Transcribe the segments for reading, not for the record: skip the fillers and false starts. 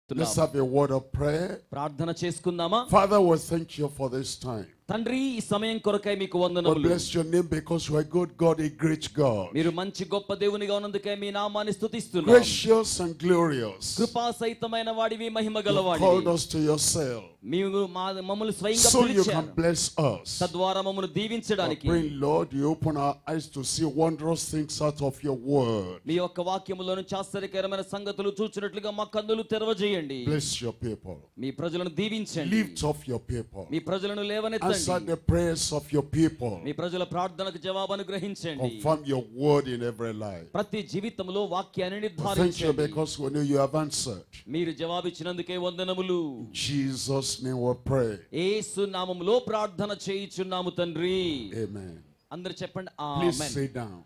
Let's have a word of prayer. ప్రార్థన చేసుకుందామా? Father, we thank you for this time. తండ్రి, ఈ సమయం కొరకై మీకు We వందనములు. bless your name because you are good God, a great God. మీరు మంచి గొప్ప దేవునిగా ఉన్నందుకే మీ నామాన్ని స్తుతిస్తున్నాం. Gracious and glorious. కృపా సహితమైన వాడివి, మహిమ You called గలవాడివి. us to yourself మీరు మమ్మల్ని స్వయంగా so you can పిలిచారు. bless us. తద్వారా మమ్మల్ని I దీవించడానికి pray, Lord, you open our eyes to see wondrous things out of your word. మీ యొక్క వాక్యములో నుంచి ఆశ్చర్యకరమైన సంగతులు చూచినట్లుగా మా కన్నులు తెరవజేయండి. Bless your people. మీ ప్రజలను దీవించండి. Lift up your people. మీ ప్రజలను Answer లేవనెత్తండి. the prayers of your people. మీ ప్రజల ప్రార్థనకు జవాబు అనుగ్రహించండి. Confirm your word in every life. ప్రతి జీవితంలో వాక్యాన్ని Thank you నిర్ధారించండి. because we know you have answered. మీరు జవాబిచ్చినందుకే వందనములు. In Jesus' name we pray. యేసు నామములో ప్రార్థన చేయుచున్నాము తండ్రి. Amen. అందరూ చెప్పండి Please ఆమేన్. sit down.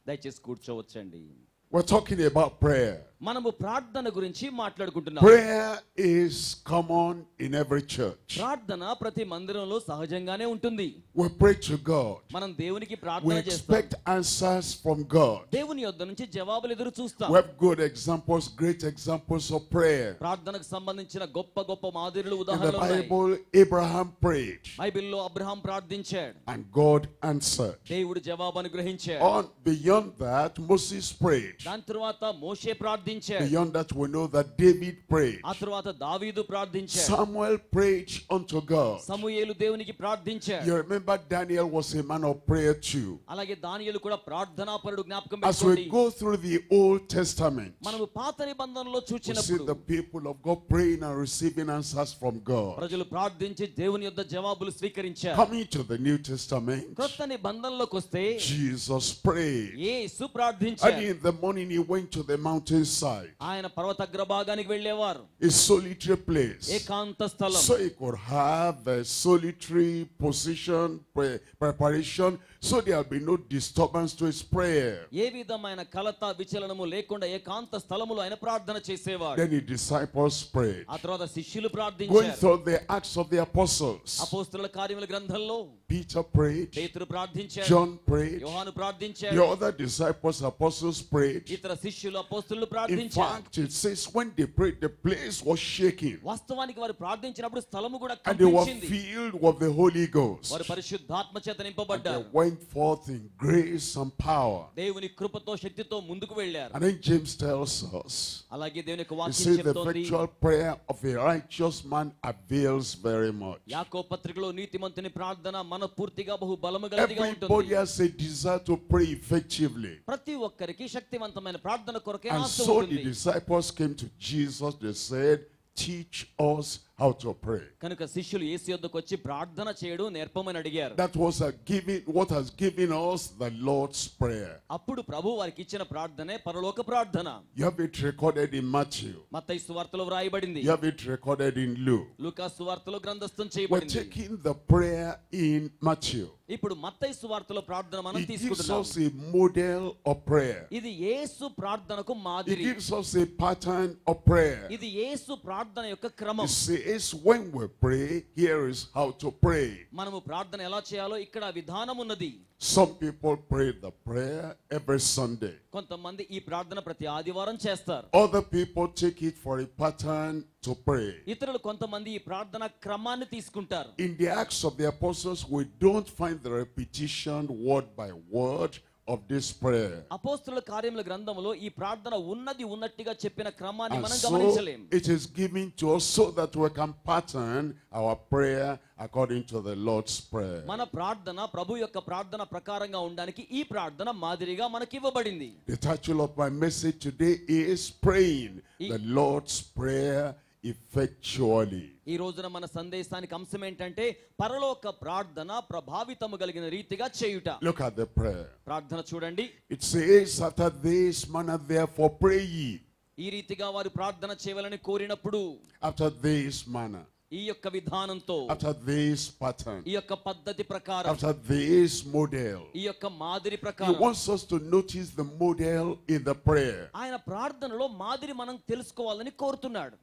దయచేసి కూర్చోవచ్చండి. We're talking about prayer. మనము ప్రార్థన గురించి మాట్లాడుకుంటున్నాం. Prayer is common in every church. ప్రార్థన ప్రతి మందిరంలో సహజంగానే ఉంటుంది. We pray to God. మనం దేవునికి We ప్రార్థన చేస్తాం. expect answers from God. దేవుని యొద్ద నుంచి జవాబులు ఎదురు చూస్తాం. We have good examples, great examples of prayer. ప్రార్థనకు సంబంధించిన గొప్ప గొప్ప మాదిరులు In the ఉదాహరణలు ఉన్నాయి. Bible, Abraham prayed బైబిల్లో అబ్రహాం ప్రార్థించాడు. and God answered. దేవుడు జవాబు అనుగ్రహించాడు. On beyond that, Moses prayed. దాని తరువాత మోషే ప్రార్థించాడు. Beyond that, we know that David prayed. ఆ తరువాత దావీదు ప్రార్థించాడు. Samuel prayed unto God. సమూయేలు దేవునికి ప్రార్థించాడు. You remember Daniel was a man of prayer too. అలాగే దానియేలు కూడా ప్రార్థనాపరుడు. జ్ఞాపకం As we పెట్టుకోండి. go through the Old Testament, మనము పాత నిబంధనలో we see చూచినప్పుడు the people of God praying and receiving answers from God. ప్రజలు ప్రార్థించి దేవుని యొద్ద జవాబులు స్వీకరించారు. Coming to the New Testament, క్రొత్త నిబంధనలోకి వస్తే Jesus prayed. యేసు And ప్రార్థించాడు. in the morning he went to the mountainside, ఆయన పర్వతగ్రభాగానికి వెళ్ళేవారు. a solitary place, ఏకాంత స్థలం. so he could have a solitary position, preparation, so there'll be no disturbance to his prayer. ఏ విధమైన కలత విచలనము లేకుండా ఏకాంత స్థలములో ఆయన ప్రార్థన చేసేవాడు. Then the disciples prayed. ఆ తర్వాత శిష్యులు Going ప్రార్థించారు. through the Acts of the Apostles, అపోస్తలుల కార్యముల గ్రంథంలో Peter prayed, పేతురు ప్రార్థించాడు. John prayed, యోహాను the ప్రార్థించాడు. other disciples, apostles prayed. ఇతర శిష్యులు అపోస్తలులు In ప్రార్థించారు. fact, it says when they prayed, the place was shaking వాస్తవానికి వారు ప్రార్థించినప్పుడు స్థలము కూడా and they were కంపించింది. filled with the Holy Ghost. వారు పరిశుద్ధాత్మ చేత And they నింపబడ్డారు. went forth in grace and power. దేవుని కృపతో శక్తితో ముందుకు వెళ్ళారు. And then James tells us, అలాగే దేవుని యొక్క he వాక్యం says the చెప్తోంది, effectual prayer of a righteous man avails very much. యాకోబు పత్రికలో నీతిమంతుని ప్రార్థన మనపూర్తిగా బహు బలము గలదిగా Everybody ఉంటుంది. has a desire to pray effectively. ప్రతి ఒక్కరికి శక్తివంతమైన ప్రార్థన కొరకే And ఆశ so the ఉంటుంది. disciples came to Jesus. They said, teach us how to pray. కనుక శిష్యులు యేసు యొద్దకు వచ్చి ప్రార్థన చేయడం నేర్పమని అడిగారు. That was what has given us the Lord's Prayer. అప్పుడు ప్రభు వారికి ఇచ్చిన ప్రార్థనే పరలోక ప్రార్థన. You have it recorded in Matthew. మత్తయి సువార్తలో వ్రాయబడింది. You have it recorded in Luke. లూకా సువార్తలో గ్రంథస్థం We're చేయబడింది. taking the prayer in Matthew. ఇప్పుడు మత్తయి సువార్తలో ప్రార్థన మనం It gives తీసుకుంటున్నాం. us a model of prayer. ఇది యేసు ప్రార్థనకు It మాదిరి. gives us a pattern of prayer. ఇది యేసు ప్రార్థన యొక్క It క్రమం. says when we pray, here is how to pray. మనము ప్రార్థన ఎలా చేయాలో ఇక్కడ విధానం ఉన్నది. Some people pray the prayer every Sunday. కొంతమంది ఈ ప్రార్థన ప్రతి ఆదివారం చేస్తారు. Other people take it for a pattern to pray. ఇతరులు కొంతమంది ఈ ప్రార్థన క్రమాన్ని తీసుకుంటారు. In the Acts of the Apostles, we don't find the repetition word by word of this prayer. అపోస్తలుల కార్యముల గ్రంథములో ఈ ప్రార్థన ఉన్నట్టుగా చెప్పిన క్రమాన్ని And మనం so గమనించలేం. it is given to us so that we can pattern our prayer according to the Lord's Prayer. మన ప్రార్థన ప్రభు యొక్క ప్రార్థన ప్రకారంగా ఉండడానికి ఈ ప్రార్థన మాదిరిగా మనకి ఇవ్వబడింది. The title of my message today is Praying the Lord's Prayer Effectually. ఈ రోజున మన సందేశానికి అంశం ఏంటంటే పరలోక ప్రార్థన ప్రభావితము కలిగిన రీతిగా చేయుట. Look at the prayer. ప్రార్థన చూడండి. It says, after this manner therefore pray ye. ఈ రీతిగా వారు ప్రార్థన చేయవాలని కోరినప్పుడు, After this manner. ఈ యొక్క విధానంతో, after this pattern, ఈ యొక్క పద్ధతి ప్రకారం, after this model. ఈ యొక్క మాదిరి He ప్రకారం wants us to notice the model in the prayer. ఆయన ప్రార్థనలో మాదిరి మనం తెలుసుకోవాలని కోరుతున్నాడు.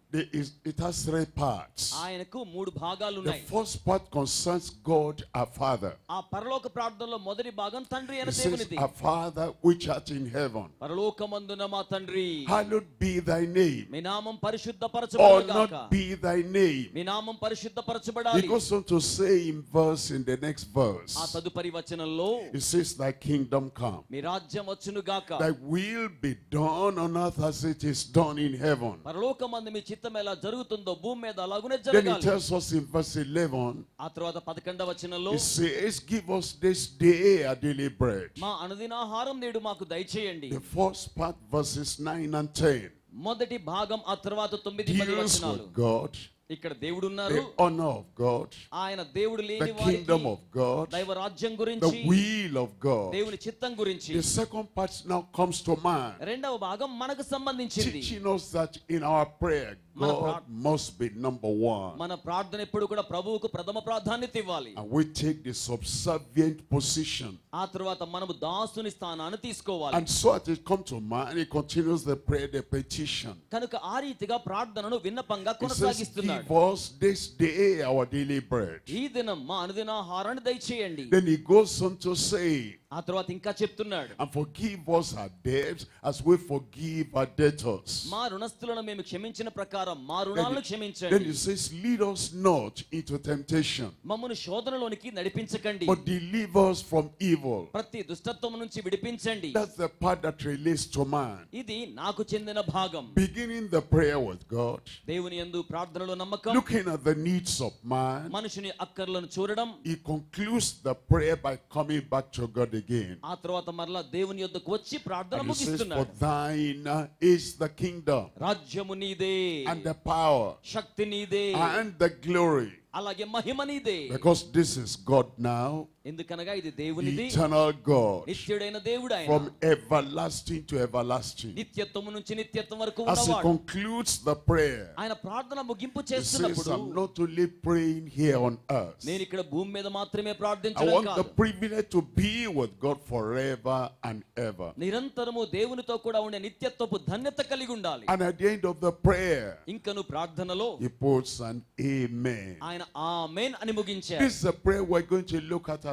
It has 3 parts. ఆయనకు 3 భాగాలు The ఉన్నాయి. first part concerns God our Father. ఆ పరలోక ప్రార్థనలో మొదటి భాగం తండ్రి అయిన It says, దేవునిది. our Father which art in heaven, పరలోకమందున మా తండ్రి, hallowed be thy name. మీ నామం Or పరిశుద్ధపరచబడుగాక. not be thy name. మీ నామం He పరిశుద్ధపరచబడాలి. goes on to say in the next verse, ఆ తదుపరి వచనంలో it says, thy kingdom come. మీ రాజ్యం వచ్చును గాక. Thy will be done on earth as it is done in heaven. పరలోకమందు మీ చిత్తం ఎలా జరుగుతుందో భూమి మీద అలాగునే Then he జరగాలి. tells us in verse 11, ఆ తర్వాత 11వ వచనంలో, it says, give us this day our daily bread. మా అనుదినాహారం నేడు మాకు దయచేయండి. The first part, verses 9 and 10, మొదటి భాగం ఆ తర్వాత 9-10 deals వచనాలు. with God, ఇక్కడ దేవుడు ఉన్నారు, the honor of God, ఆయన దేవుడు the లేని kingdom వారికి of God, దైవ రాజ్యం the గురించి, will of God. దేవుని చిత్తం గురించి. The second part now comes to man, రెండవ భాగం మనకు సంబంధించింది. teaching us that in our prayer, God must be number one. మన ప్రార్థన ఎప్పుడు కూడా ప్రభువుకు ప్రథమ ప్రాధాన్యత ఇవ్వాలి. And we take the subservient position. ఆ తర్వాత మనము దాసుని స్థానాన్ని తీసుకోవాలి. And so as it comes to man, he continues the prayer, the petition. కనుక ఆ రీతిగా ప్రార్థనను విన్నపంగా He says, కొనసాగిస్తున్నాడు. give us this day our daily bread. ఈ దినం మా అనుదినాహారాన్ని దయచేయండి. Then he goes on to say, ఆ తర్వాత ఇంకా చెప్తున్నాడు, and forgive us our debts as we forgive our debtors. మా రుణస్థులను మేము క్షమించిన ప్రకారం మా రుణాలను Then క్షమించండి. he says, lead us not into temptation, మమ్మను శోధనలోనికి నడిపించకండి, but deliver us from evil. ప్రతి దుష్టత్వం నుంచి విడిపించండి. That's the part that relates to man. ఇది నాకు చెందిన భాగం. Beginning the prayer with God, దేవుని యందు ప్రార్థనలో నమ్మకం, looking at the needs of man, మనుషుని అక్కర్లను చూడడం, he concludes the prayer by coming back to God again. ఆ తర్వాత మరలా దేవుని యొద్దకు వచ్చి ప్రార్థన And he says, for ముగిస్తున్నాడు. thine is the kingdom, రాజ్యము నీదే, and the power, శక్తి నీదే, and the glory. అలాగే మహిమ నీదే. Because this is God now, ఎందుకనగా ఇది దేవునిది, eternal God, నిత్యుడైన దేవుడు ఆయన, from everlasting to everlasting. నిత్యత్వము నుంచి నిత్యత్వం వరకు As he ఉన్నవాడు. concludes the prayer, ఆయన ప్రార్థన ముగింపు he says, చేస్తున్నప్పుడు, I'm not only praying here on earth, నేను ఇక్కడ భూమి మీద మాత్రమే I ప్రార్థించడం want the కాదు, privilege to be with God forever and ever. నిరంతరము దేవునితో కూడా ఉండే నిత్యత్వపు ధన్యత కలిగి ఉండాలి. And at the end of the prayer, ఇంకను ప్రార్థనలో he puts an amen. ఆయన ఆమేన్ అని ముగించారు. This is a prayer we're going to look at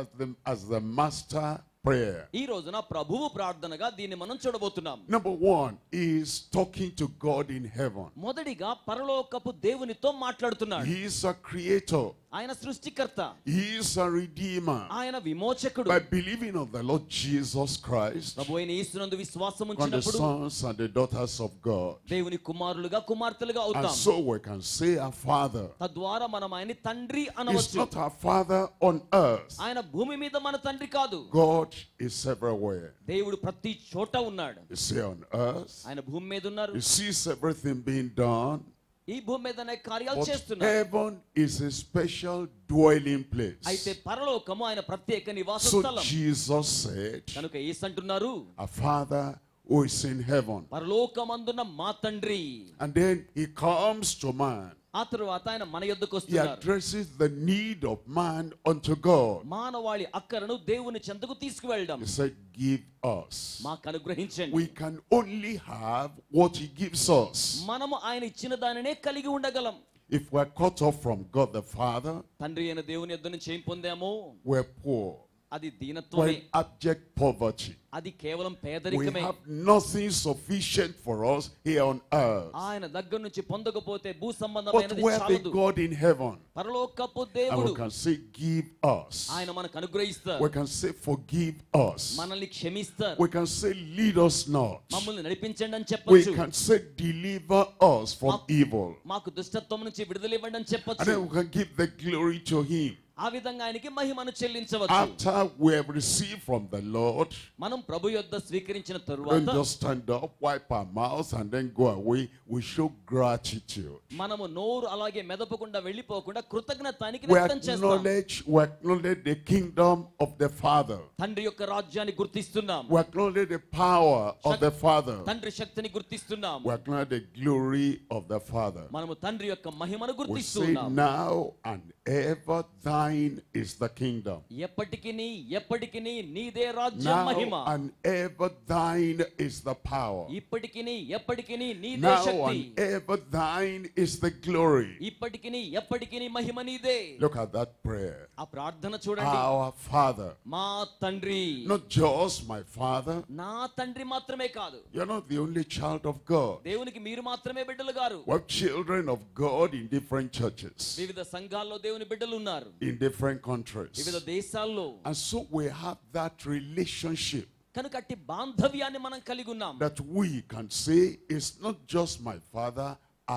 as the master prayer. ఈ రోజున ప్రభువు ప్రార్థనగా దీన్ని మనం చూడబోతున్నాం. Number one is talking to God in heaven. మొదటిగా పరలోకపు దేవునితో మాట్లాడుతున్నాడు. He is a creator. ఆయన సృష్టికర్త, He is a redeemer. ఆయన విమోచకుడు. By believing on the Lord Jesus Christ, ప్రభు అయిన యేసునందు విశ్వాసం on the ఉంచినప్పుడు sons and the daughters of God, దేవుని కుమారులుగా కుమార్తెలుగా and అవుతాం. so we can say our Father. తద్వారా మనం ఆయన్ని తండ్రి He's అనవచ్చు. not our Father on earth. ఆయన భూమి మీద మన తండ్రి కాదు. God is everywhere. దేవుడు ప్రతి చోట ఉన్నాడు. He's here on earth. ఆయన భూమి మీద ఉన్నారు. He sees everything being done. ఈ భూమి మీద అనేక కార్యాలు But చేస్తున్నారు. heaven is a special dwelling place. అయితే పరలోకము ఆయన ప్రత్యేక నివాస So స్థలం. Jesus said, కనుక యేసు అంటున్నారు, our Father who is in heaven. పరలోకమందున మా తండ్రి. And then he comes to man. ఆ తరువాత ఆయన మన యొద్దకు He వస్తున్నారు. addresses the need of man unto God. మానవాళి అక్కరను దేవుని చెంతకు తీసుకువెళ్ళడం. He said, give us. మాకు అనుగ్రహించండి. We can only have what he gives us. మనము ఆయన ఇచ్చిన దానినే కలిగి ఉండగలం. If we're cut off from God the Father, తండ్రి అయిన దేవుని యొద్ద నుంచి ఏం పొందామో we're poor. అది We're దీనత్వమే, in abject poverty. అది కేవలం We పేదరికమే. have nothing sufficient for us here on earth. ఆయన దగ్గర నుంచి పొందకపోతే భూ But సంబంధమైనది we have a చాలదు. God in heaven. పరలోకపు And దేవుడు we can say, give us. ఆయన మనకు అనుగ్రహిస్తారు. We can say, forgive us. మనల్ని క్షమిస్తారు. We can say, lead us not. మమ్మల్ని నడిపించండి అని We చెప్పొచ్చు. can say, deliver us from evil. మాకు దుష్టత్వం నుంచి విడుదల ఇవ్వండి అని And then చెప్పొచ్చు. we can give the glory to him. ఆ విధంగా ఆయనకి మహిమను చెల్లించవచ్చు. After we have received from the Lord, మనం ప్రభు యొద్ద స్వీకరించిన don't తరువాత just stand up, wipe our mouths, and then go away. We show gratitude. మనము నోరు అలాగే మెదపకుండా వెళ్ళిపోకుండా కృతజ్ఞతానికి We వ్యక్తం చేస్తాం. acknowledge the kingdom of the Father. తండ్రి యొక్క రాజ్యాన్ని గుర్తిస్తున్నాం. We acknowledge the power of the Father. తండ్రి శక్తిని గుర్తిస్తున్నాం. We acknowledge the glory of the Father. మనము తండ్రి యొక్క మహిమను We say గుర్తిస్తున్నాం. now and ever thine is the kingdom. ఎప్పటికి నీదే రాజ్యం మహిమ. Now and ever thine is the power. ఎప్పటికి నీదే Now Shakti. and ever thine is the glory. ఎప్పటికి మహిమ నీదే. Look at that prayer. ఆ ప్రార్థన చూడండి. Our Father. మా తండ్రి. Not just my Father. నా తండ్రి మాత్రమే కాదు. You're not the only child of God. దేవునికి మీరు మాత్రమే బిడ్డలు గారు. We have children of God in different churches, వివిధ సంఘాల్లో దేవుని బిడ్డలు ఉన్నారు. in different countries. వివిధ దేశాల్లో. And so we have that relationship కనుక అట్టి బాంధవ్యాన్ని మనం కలిగి ఉన్నాం. that we can say it's not just my Father,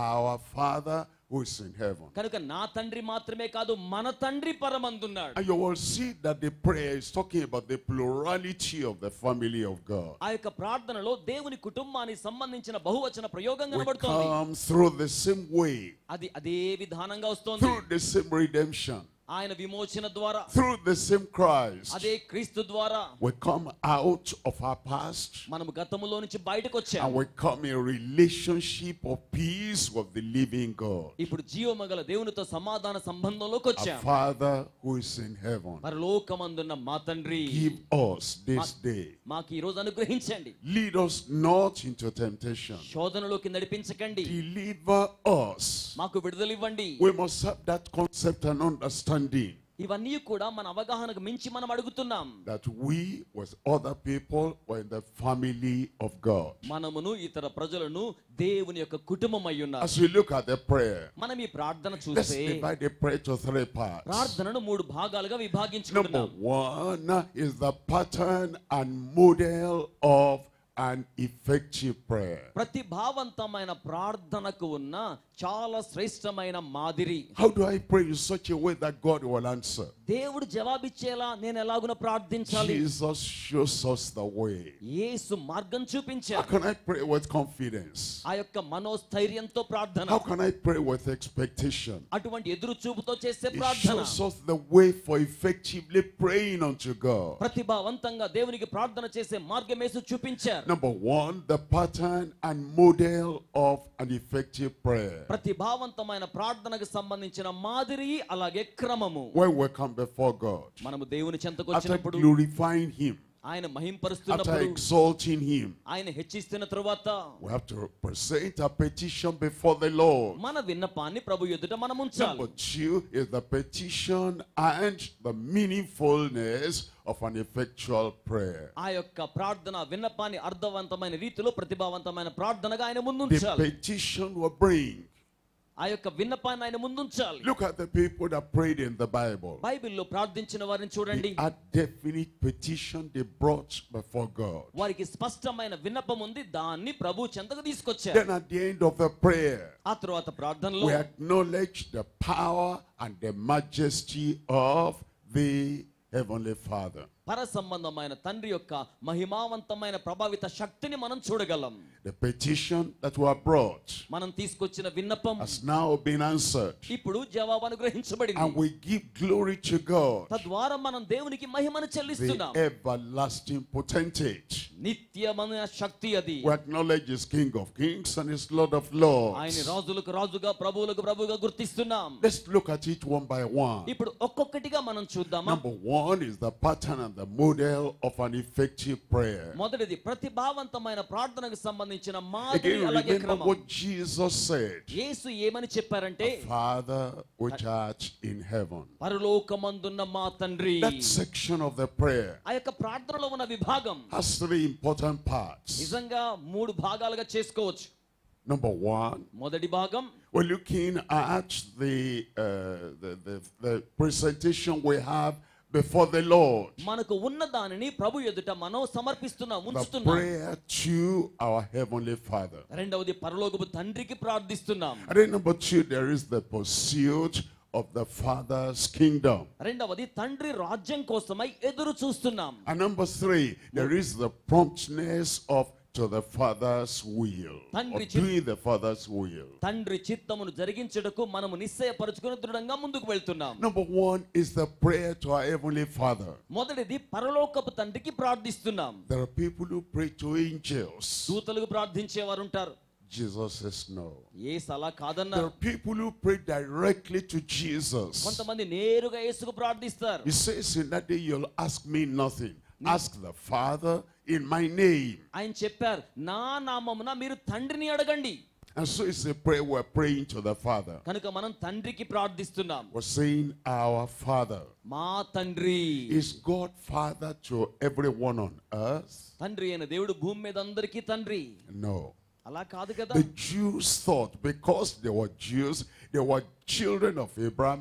our Father who is in heaven. కనుక నా తండ్రి మాత్రమే కాదు మన తండ్రి పరమందున్నాడు. And you will see that the prayer is talking about the plurality of the family of God. ఆ యొక్క ప్రార్థనలో దేవుని కుటుంబానికి సంబంధించిన బహువచన ప్రయోగం We కనబడుతోంది. come through the same way, అది అదే విధానంగా వస్తోంది. through the same redemption, ఆయన విమోచన ద్వారా, through the same Christ. అదే క్రీస్తు ద్వారా We come out of our past మనము గతములో నుంచి బయటకు and వచ్చాము. we come in relationship of peace with the living God. ఇప్పుడు జీవమగల దేవునితో సమాధాన సంబంధంలోకి Our వచ్చాము. Father who is in heaven, పరలోకమందున్న మా తండ్రి, give us this day. మాకు ఈ రోజు అనుగ్రహించండి. Lead us not into temptation. శోధనలోకి నడిపించకండి. Deliver us. మాకు విడుదలివ్వండి. We must have that concept and understanding ఇవన్నీ కూడా మన అవగాహనకు మించి మనం అడుగుతున్నాం. that we with other people were in the family of God. మనమును ఇతర ప్రజలను దేవుని యొక్క కుటుంబం అయి ఉన్నారు. As we look at the prayer, మనం ఈ ప్రార్థన let's చూస్తే divide the prayer to 3 parts. ప్రార్థనను 3 భాగాలుగా Number విభాగించుకుంటున్నాం. 1 is the pattern and model of an effective prayer. ప్రతిభావంతమైన ప్రార్థనకు ఉన్న చాలా శ్రేష్టమైన మాదిరి. How do I pray in such a way that God will answer? దేవుడు జవాబిచ్చేలా నేను ఎలాగున ప్రార్థించాలి? Jesus shows us the way. యేసు మార్గం How చూపించారు. can I pray with confidence? ఆ యొక్క మనోస్థైర్యంతో ప్రార్థన, How can I pray with expectation? అటువంటి ఎదురు చూపుతో చేసే It ప్రార్థన, shows us the way for effectively praying unto God. ప్రతిభావంతంగా దేవునికి ప్రార్థన చేసే మార్గం యేసు చూపించారు. Number 1, the pattern and model of an effective prayer. ప్రతిభావంతమైన ప్రార్థనకు సంబంధించిన మాదిరి అలాగే క్రమము. When we come before God, మనము దేవుని చెంతకు after వచ్చినప్పుడు, glorifying Him, ఆయన after మహింపరుస్తున్నప్పుడు, exalting Him, ఆయన హెచ్చిస్తున్న తరువాత we have to present a petition before the Lord. మన విన్నపాన్ని ప్రభు ఎదుట మనం ఉంచాలి. Number 2 is the petition and the meaningfulness of an effectual prayer. ఆ యొక్క ప్రార్థన విన్నపాన్ని అర్థవంతమైన రీతిలో ప్రతిభావంతమైన ప్రార్థనగా ఆయన The ముందుంచాలి. petition will bring. ఆ యొక్క విన్నపాన్ని ఆయన ముందుంచాలి. Look at the people that prayed in the Bible. బైబిల్లో ప్రార్థించిన వారిని చూడండి. A definite petition they brought before God. వారికి స్పష్టమైన విన్నపం ఉంది, దాన్ని ప్రభు చెంతకు తీసుకొచ్చారు. Then at the end of the prayer, ఆ తరువాత ప్రార్థనలో we acknowledge the power and the majesty of the Heavenly Father. పర సంబంధమైన తండ్రి యొక్క మహిమావంతమైన ప్రభావిత శక్తిని మనం చూడగలం. The petition that were brought మనం తీసుకొచ్చిన విన్నపం has now been answered. ఇప్పుడు జవాబు అనుగ్రహించబడింది. And we give glory to God, తద్వారా మనం దేవునికి మహిమను చెల్లిస్తున్నాం. the everlasting potentate. నిత్యమైన శక్తి అది. We acknowledge He's King of Kings and He's Lord of ఆయన Lords. రాజులకు రాజుగా ప్రభువులకు ప్రభువుగా గుర్తిస్తున్నాం. Let's look at it one by one. ఇప్పుడు ఒక్కొక్కటిగా మనం చూద్దామా. Number 1 is the pattern and the model of an effective prayer. మొదటిది ప్రతిభావంతమైన ప్రార్థనకు సంబంధించిన మాదిరి Again, అలాగే remember క్రమం. what Jesus said. యేసు ఏమని చెప్పారంటే, Father which art in heaven. పరలోకమందున్న మా తండ్రి. That section of the prayer ఆ యొక్క ప్రార్థనలో ఉన్న విభాగం has 3 important parts. నిజంగా 3 భాగాలుగా చేసుకోవచ్చు. Number 1, మొదటి భాగం, we're looking at the presentation we have before the Lord. మనకు ఉన్న దానిని ప్రభు ఎదుట మనం సమర్పిస్తున్నాం, The ఉంచుతున్నాం. prayer to our Heavenly Father. రెండవది పరలోకపు తండ్రికి ప్రార్థిస్తున్నాం. And then number 2, there is the pursuit of the Father's kingdom. రెండవది తండ్రి రాజ్యం కోసమై ఎదురు చూస్తున్నాం. And number 3, there is the promptness of to the Father's will, of doing the Father's will. తండ్రి చిత్తమును జరిగించుటకు మనము నిశ్చయపరచుకొని దృఢంగా ముందుకు వెళ్తున్నాం. Number 1 is the prayer to our Heavenly Father. మొదటిది పరలోకపు తండ్రికి ప్రార్థిస్తున్నాం. There are people who pray to angels. దూతలకు ప్రార్థించేవారు ఉంటారు. Jesus says no. యేసు అలా There కాదన్నారు. are people who pray directly to Jesus. కొంతమంది నేరుగా యేసుకు ప్రార్థిస్తారు. He says in that day you'll ask me nothing. Ask the Father in my name. ఆయన చెప్పారు, నా నామమున మీరు తండ్రిని అడగండి. And so it's a prayer we're praying to the Father. కనుక మనం తండ్రికి ప్రార్థిస్తున్నాం. We're saying our Father. మా తండ్రి. Is God Father to everyone on earth? తండ్రి అయిన దేవుడు భూమి మీద అందరికీ తండ్రి. No. అలా కాదు కదా. The Jews thought because they were Jews, they were children of Abraham,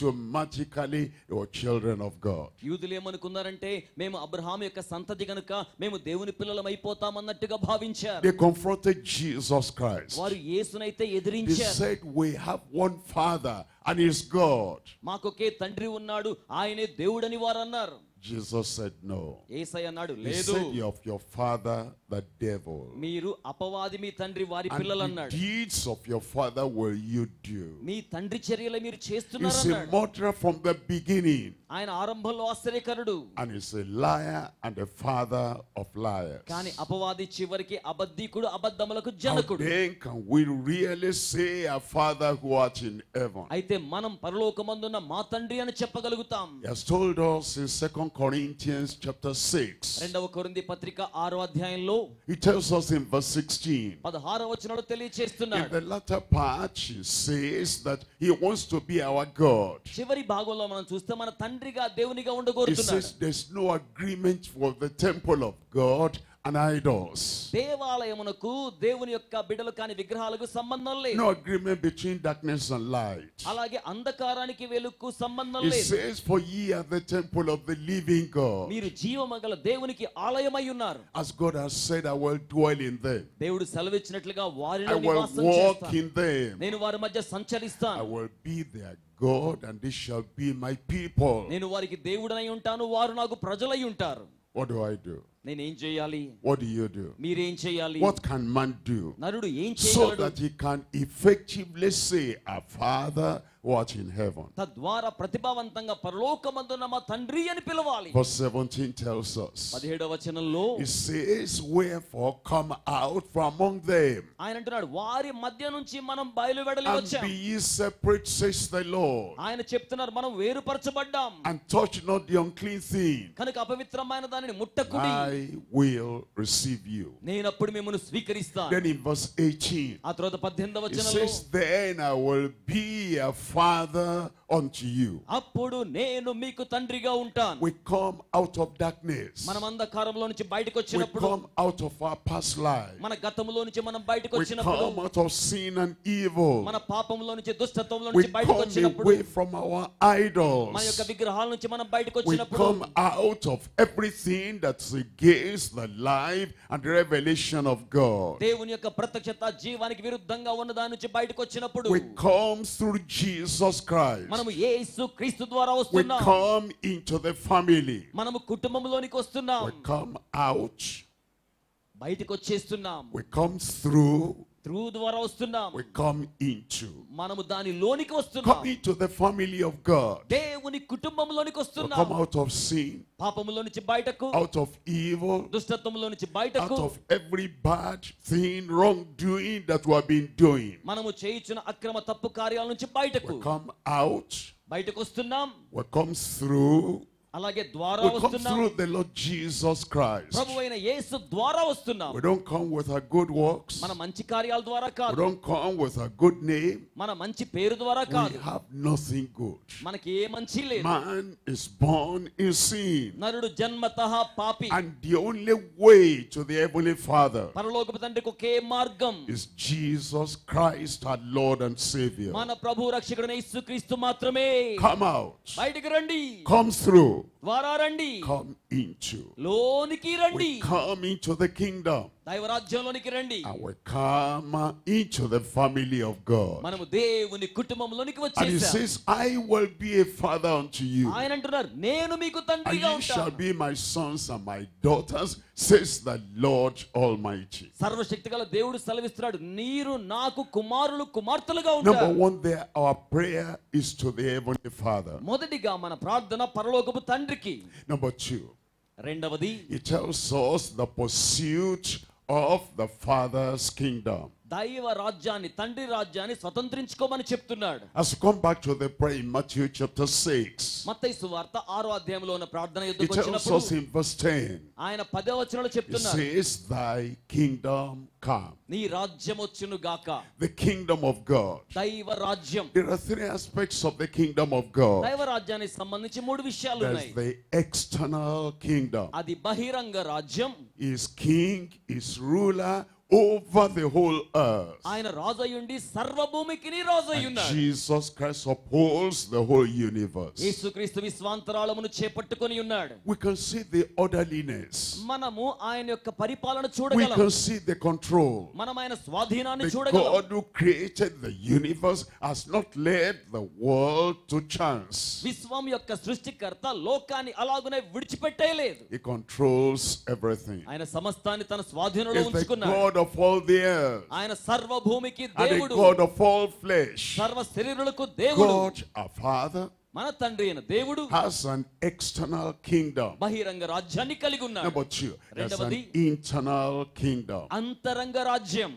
automatically they were children of God. యూదులు ఏమనుకున్నారంటే మేము అబ్రహాము యొక్క సంతతి గనుక మేము దేవుని పిల్లలం అయిపోతాం అన్నట్టుగా భావించారు. They confronted Jesus Christ. వారు యేసునైతే They ఎదిరించారు. said we have one Father and He's God. మాకొకే తండ్రి ఉన్నాడు, ఆయనే దేవుడని వారు అన్నారు. Jesus said no. యేసయ్య అన్నాడు, He లేదు, said you of your father the devil. మీరు అపవాది మీ తండ్రి వారి And పిల్లలు the అన్నాడు. deeds of your father will you do. మీ తండ్రి చర్యలు మీరు He's చేస్తున్నారు a అన్నాడు. murderer from the beginning. ఆయన ఆరంభంలో ఆశ్చర్యకరుడు, And he's a liar and a father of liars. కానీ అపవాది చివరికి అబద్ధికుడు, అబద్ధములకు How జనకుడు. then can we really say our Father who art in heaven? అయితే మనం పరలోకమందున్న మా తండ్రి అని చెప్పగలుగుతాం. He has told us in 2 Corinthians chapter 6. రెండవ కొరింథీ పత్రిక 6వ అధ్యాయంలో He tells us in verse 16. 16వ వచనంలో In తెలియచేస్తున్నాడు. the latter part, he says that he wants to be our God. చివరి భాగంలో మనం చూస్తే మన తండ్రిగా దేవునిగా He ఉండగోరుతున్నాడు. says there's no agreement for the temple of God and idols. దేవాలయమునకు దేవుని యొక్క బిడ్డలు కాని విగ్రహాలకు సంబంధం లేదు. No agreement between darkness and light. అలాగే అంధకారానికి వెలుగుకు సంబంధం He లేదు. says, for ye are the temple of the living God. మీరు జీవమగల దేవునికి ఆలయమై ఉన్నారు. As God has said, I will dwell in them. దేవుడు సెలవిచ్చినట్లుగా I వారిలో will నివాసం walk చేస్తాను. in them. నేను వారి మధ్య I సంచరిస్తాను. will be their God, and they shall be my people. నేను వారికి దేవుడనై ఉంటాను, వారు నాకు ప్రజలై ఉంటారు. What do I do? నేనేం చేయాలి? What do you do? మీరేం చేయాలి? What can man do? నరుడు ఏం So చేయగలడు? that he can effectively say, our Father who art in heaven. తద్వారా ప్రతిభావంతంగా పరలోకమందున్న మా తండ్రి అని పిలవాలి. Verse 17 tells us. 17వ వచనంలో It says, wherefore come out from among them, ఆయన అంటున్నాడు, వారి మధ్య నుంచి మనం బయలువెడలి and వచ్చాం. be ye separate, says the Lord, ఆయన చెప్తున్నారు, మనం వేరుపరచబడ్డాం and touch not the unclean thing. కనుక అపవిత్రమైన దానిని ముట్టకుడి. I will receive you. నేను అప్పుడు మిమ్మల్ని స్వీకరిస్తాను. Then in verse 18, ఆ తర్వాత 18వ it వచనంలో says, then I will be a father unto you. అప్పుడు నేను మీకు తండ్రిగా ఉంటాను. We come out of darkness. మనం అంధకారంలో నుంచి బయటకు We వచ్చినప్పుడు, come out of our past life. మన గతంలో నుంచి మనం బయటకు We వచ్చినప్పుడు, come out of sin and evil. మన పాపంలో నుంచి, దుష్టత్వంలో We నుంచి బయటకు come వచ్చినప్పుడు, away from our idols. మన యొక్క విగ్రహాల నుంచి మనం బయటకు We వచ్చినప్పుడు, come out of everything that's against the life and revelation of God. దేవుని యొక్క ప్రత్యక్షత జీవానికి విరుద్ధంగా ఉన్న దాని నుంచి బయటకు వచ్చినప్పుడు, We come through Jesus Christ. మనము యేసు క్రీస్తు ద్వారా We వస్తున్నాం. come into the family. మనము కుటుంబంలోనికి వస్తున్నాం. We come out. బయటకు వచ్చేస్తున్నాం. We come through. త్రూ ద్వారా వస్తున్నాం. We come into. మనము దానిలోనికి Come వస్తున్నాం. into the family of God. దేవుని కుటుంబంలోనికి We వస్తున్నాం. come out of sin, పాపములో నుంచి బయటకు, out of evil, దుష్టత్వంలో నుంచి out బయటకు, of every bad thing, wrongdoing that we have been doing. మనము చేయించిన అక్రమ తప్పు కార్యాల నుంచి బయటకు, We come out. బయటకు వస్తున్నాం. We come through. అలాగే ద్వారా We come వస్తున్నాం. through the Lord Jesus Christ. ప్రభువైన యేసు ద్వారా వస్తున్నాం. We don't come with our good works. మన మంచి కార్యాల ద్వారా We కాదు, don't come with a good name. మన మంచి పేరు ద్వారా We కాదు. have nothing good. మనకి ఏ మంచి లేదు. Man is born in sin. నరుడు జన్మతః పాపి. And the only way to the Heavenly Father పరలోకపు తండ్రికి ఒకే మార్గం, is Jesus Christ, our Lord and Savior. మన ప్రభు రక్షకుడైన యేసుక్రీస్తు మాత్రమే. Come out. బయటికి రండి. Come through. ద్వారా రండి. come into. లోనికి రండి. We come into the kingdom. దైవరాజ్యంలోనికి రండి. And we come into the family of God. మనము దేవుని కుటుంబంలోనికి And he వచ్చేసాం. says, I will be a father unto you. ఆయన అంటున్నారు, నేను మీకు And తండ్రిగా ye shall ఉంటాను. be my sons and my daughters, says the Lord Almighty. సర్వశక్తిగల దేవుడు సెలవిస్తున్నాడు, మీరు నాకు కుమారులు కుమార్తెలుగా Number ఉంటారు. one there, our prayer is to the Heavenly Father. మొదటిగా మన ప్రార్థన పరలోకపు తండ్రికి. Number two, రెండవది, he tells us the pursuit of the Father's kingdom. దైవ రాజ్యాన్ని, తండ్రి రాజ్యాన్ని స్వతంత్రించుకోమని చెప్తున్నాడు. As we come back to the prayer in Matthew chapter 6, మత్తయి సువార్త 6వ అధ్యాయంలో ఉన్న ప్రార్థన he యుద్ధకు tells వచ్చినప్పుడు us in verse 10, ఆయన 10వ వచనంలో he చెప్తున్నారు, says, thy kingdom come. నీ రాజ్యం వచ్చును గాక. The kingdom of God. దైవ రాజ్యం. There are three aspects of the kingdom of God. దైవ రాజ్యానికి సంబంధించి 3 విషయాలు There's ఉన్నాయి. the external kingdom. అది బహిరంగ రాజ్యం. Is king, is ruler over the whole earth. ఆయన రాజయ్యుండి సర్వభూమికి రాజయ్యున్నాడు. Jesus Christ upholds the whole universe. యేసుక్రీస్తు విశ్వాంతరాళమును చేపట్టుకొని ఉన్నాడు. We can see the orderliness. మనము ఆయన యొక్క పరిపాలన We చూడగలం. can see the control. మనం ఆయన స్వాధీనాన్ని The చూడగలం. God who created the universe has not led the world to chance. విశ్వం యొక్క సృష్టికర్త లోకాన్ని అలాగునే విడిచిపెట్టేయలేదు. He controls everything. ఆయన సమస్తాన్ని తన స్వాధీనంలో He's the ఉంచుకున్నాడు. God of all the earth. ఆయన సర్వభూమికి And the దేవుడు. God of all flesh. సర్వ శరీరులకు దేవుడు. God, our Father, మన తండ్రి అయిన దేవుడు has an external kingdom. బహిరంగ రాజ్యాన్ని కలిగి ఉన్నాడు. Number two, there's an రెండవది, internal kingdom. అంతరంగ రాజ్యం.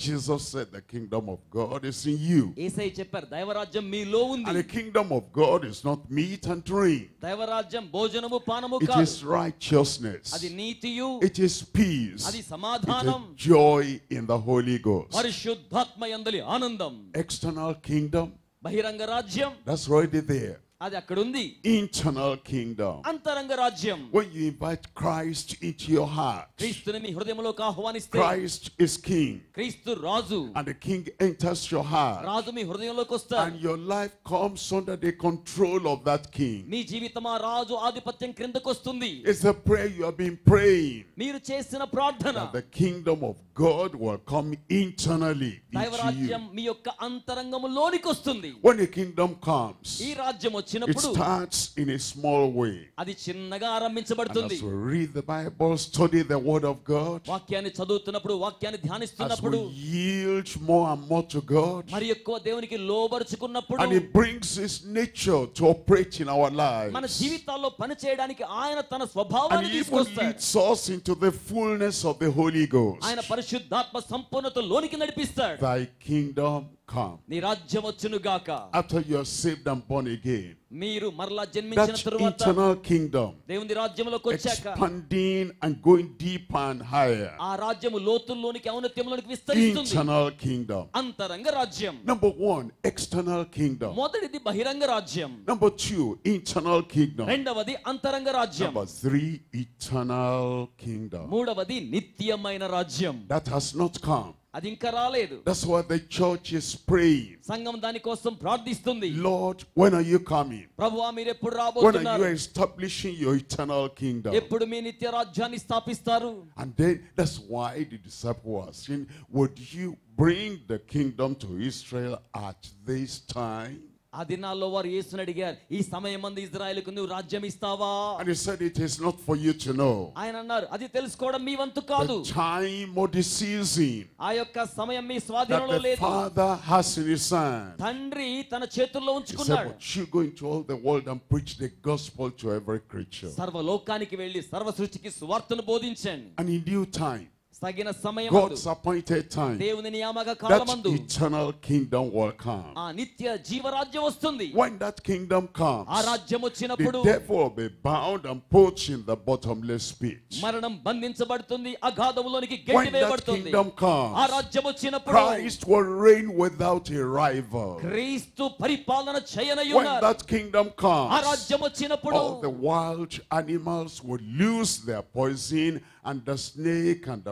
Jesus said the kingdom of God is in you. యేసయ్య చెప్పారు, దైవరాజ్యం మీలో And the ఉంది. kingdom of God is not meat and drink. దైవరాజ్యం భోజనము పానము It కాదు. is righteousness. అది నీతియు, It is peace. అది It సమాధానం, is joy in the Holy Ghost. పరిశుద్ధాత్మ యందలి ఆనందం. External kingdom, బహిరంగ రాజ్యం that's already there. అది అక్కడ ఉంది. Internal kingdom. అంతరంగ రాజ్యం. When you invite Christ into your heart, క్రీస్తుని మీ హృదయంలోకి ఆహ్వానిస్తే Christ is king. క్రీస్తు రాజు. And the king enters your heart. రాజు మీ హృదయంలోకి వస్తాడు. And your life comes under the control of that king. మీ జీవితం ఆ రాజు ఆధిపత్యం క్రిందకు వస్తుంది. It's a prayer you have been praying. మీరు చేసిన ప్రార్థన, That the kingdom of God will come internally into దైవరాజ్యం you. మీ యొక్క అంతరంగములోనికి వస్తుంది. When the kingdom comes, ఈ రాజ్యం it వచ్చినప్పుడు starts in a small way. అది చిన్నగా And ఆరంభించబడుతుంది. as we read the Bible, study the word of God, వాక్యాన్ని చదువుతున్నప్పుడు, వాక్యాన్ని as ధ్యానిస్తున్నప్పుడు, we yield more and more to God, మరి ఎక్కువ దేవునికి లోబరుచుకున్నప్పుడు, and it brings his nature to operate in our మన lives. జీవితాల్లో పని చేయడానికి ఆయన తన And స్వభావాన్ని he even తీసుకొస్తాడు. leads us into the fullness of the Holy Ghost. ఆయన పరిశుద్ధాత్మ సంపూర్ణతలోనికి నడిపిస్తాడు. Thy kingdom come. నీ రాజ్యం వచ్చును గాక. After you are saved and born again, మీరు మరలా జన్మించిన that తరువాత eternal kingdom, దేవుని రాజ్యంలోకి వచ్చాక expanding and going deeper and higher. ఆ రాజ్యము లోతుల్లోనికి, ఔన్నత్యంలోనికి విస్తరిస్తుంది. Internal kingdom. అంతరంగ రాజ్యం. Number one, external kingdom. మొదటిది బహిరంగ రాజ్యం. Number two, internal kingdom. రెండవది అంతరంగ రాజ్యం. Number three, eternal kingdom. మూడవది నిత్యమైన రాజ్యం. That has not come. అది ఇంకా రాలేదు. That's why the church is praying. సంఘం దాని కోసం ప్రార్థిస్తుంది. Lord, when are you coming? ప్రభువా, మీరు ఎప్పుడు When are రాబోతున్నారు? you establishing your eternal kingdom? ఎప్పుడు మీ నిత్య రాజ్యాన్ని స్థాపిస్తారు? And then that's why the disciples were asking, would you bring the kingdom to Israel at this time? ఆ దినాల్లో వారు యేసుని అడిగారు, ఈ సమయమందు ఇజ్రాయెలుకు నువ్వు రాజ్యం ఇస్తావా? And he said, it is not for you to know ఆయన అన్నారు, అది తెలుసుకోవడం మీ వంతు కాదు. the time or the season ఆ యొక్క సమయం మీ that స్వాధీనంలో the లేదు. Father has in his hand. తండ్రి తన చేతుల్లో He said, ఉంచుకున్నాడు. but you go into all the world and preach the gospel to every creature. సర్వలోకానికి వెళ్లి సర్వ సృష్టికి సువార్తను బోధించండి. And in due time, తగిన సమయం God's appointed time, దేవుని నియామక that కాలమందు eternal kingdom will come. ఆ నిత్య జీవరాజ్యం వస్తుంది. When that kingdom comes, ఆ రాజ్యం వచ్చినప్పుడు the devil will be bound and put in the bottomless pit. మరణం బంధించబడుతుంది, అగాధములోనికి When గెంటి that వేయబడుతుంది. kingdom ఆ comes, రాజ్యం వచ్చినప్పుడు Christ will reign without a rival. క్రీస్తు పరిపాలన When చేయనయున్నారు. that kingdom ఆ comes, రాజ్యం వచ్చినప్పుడు all the wild animals will lose their poison and the snake and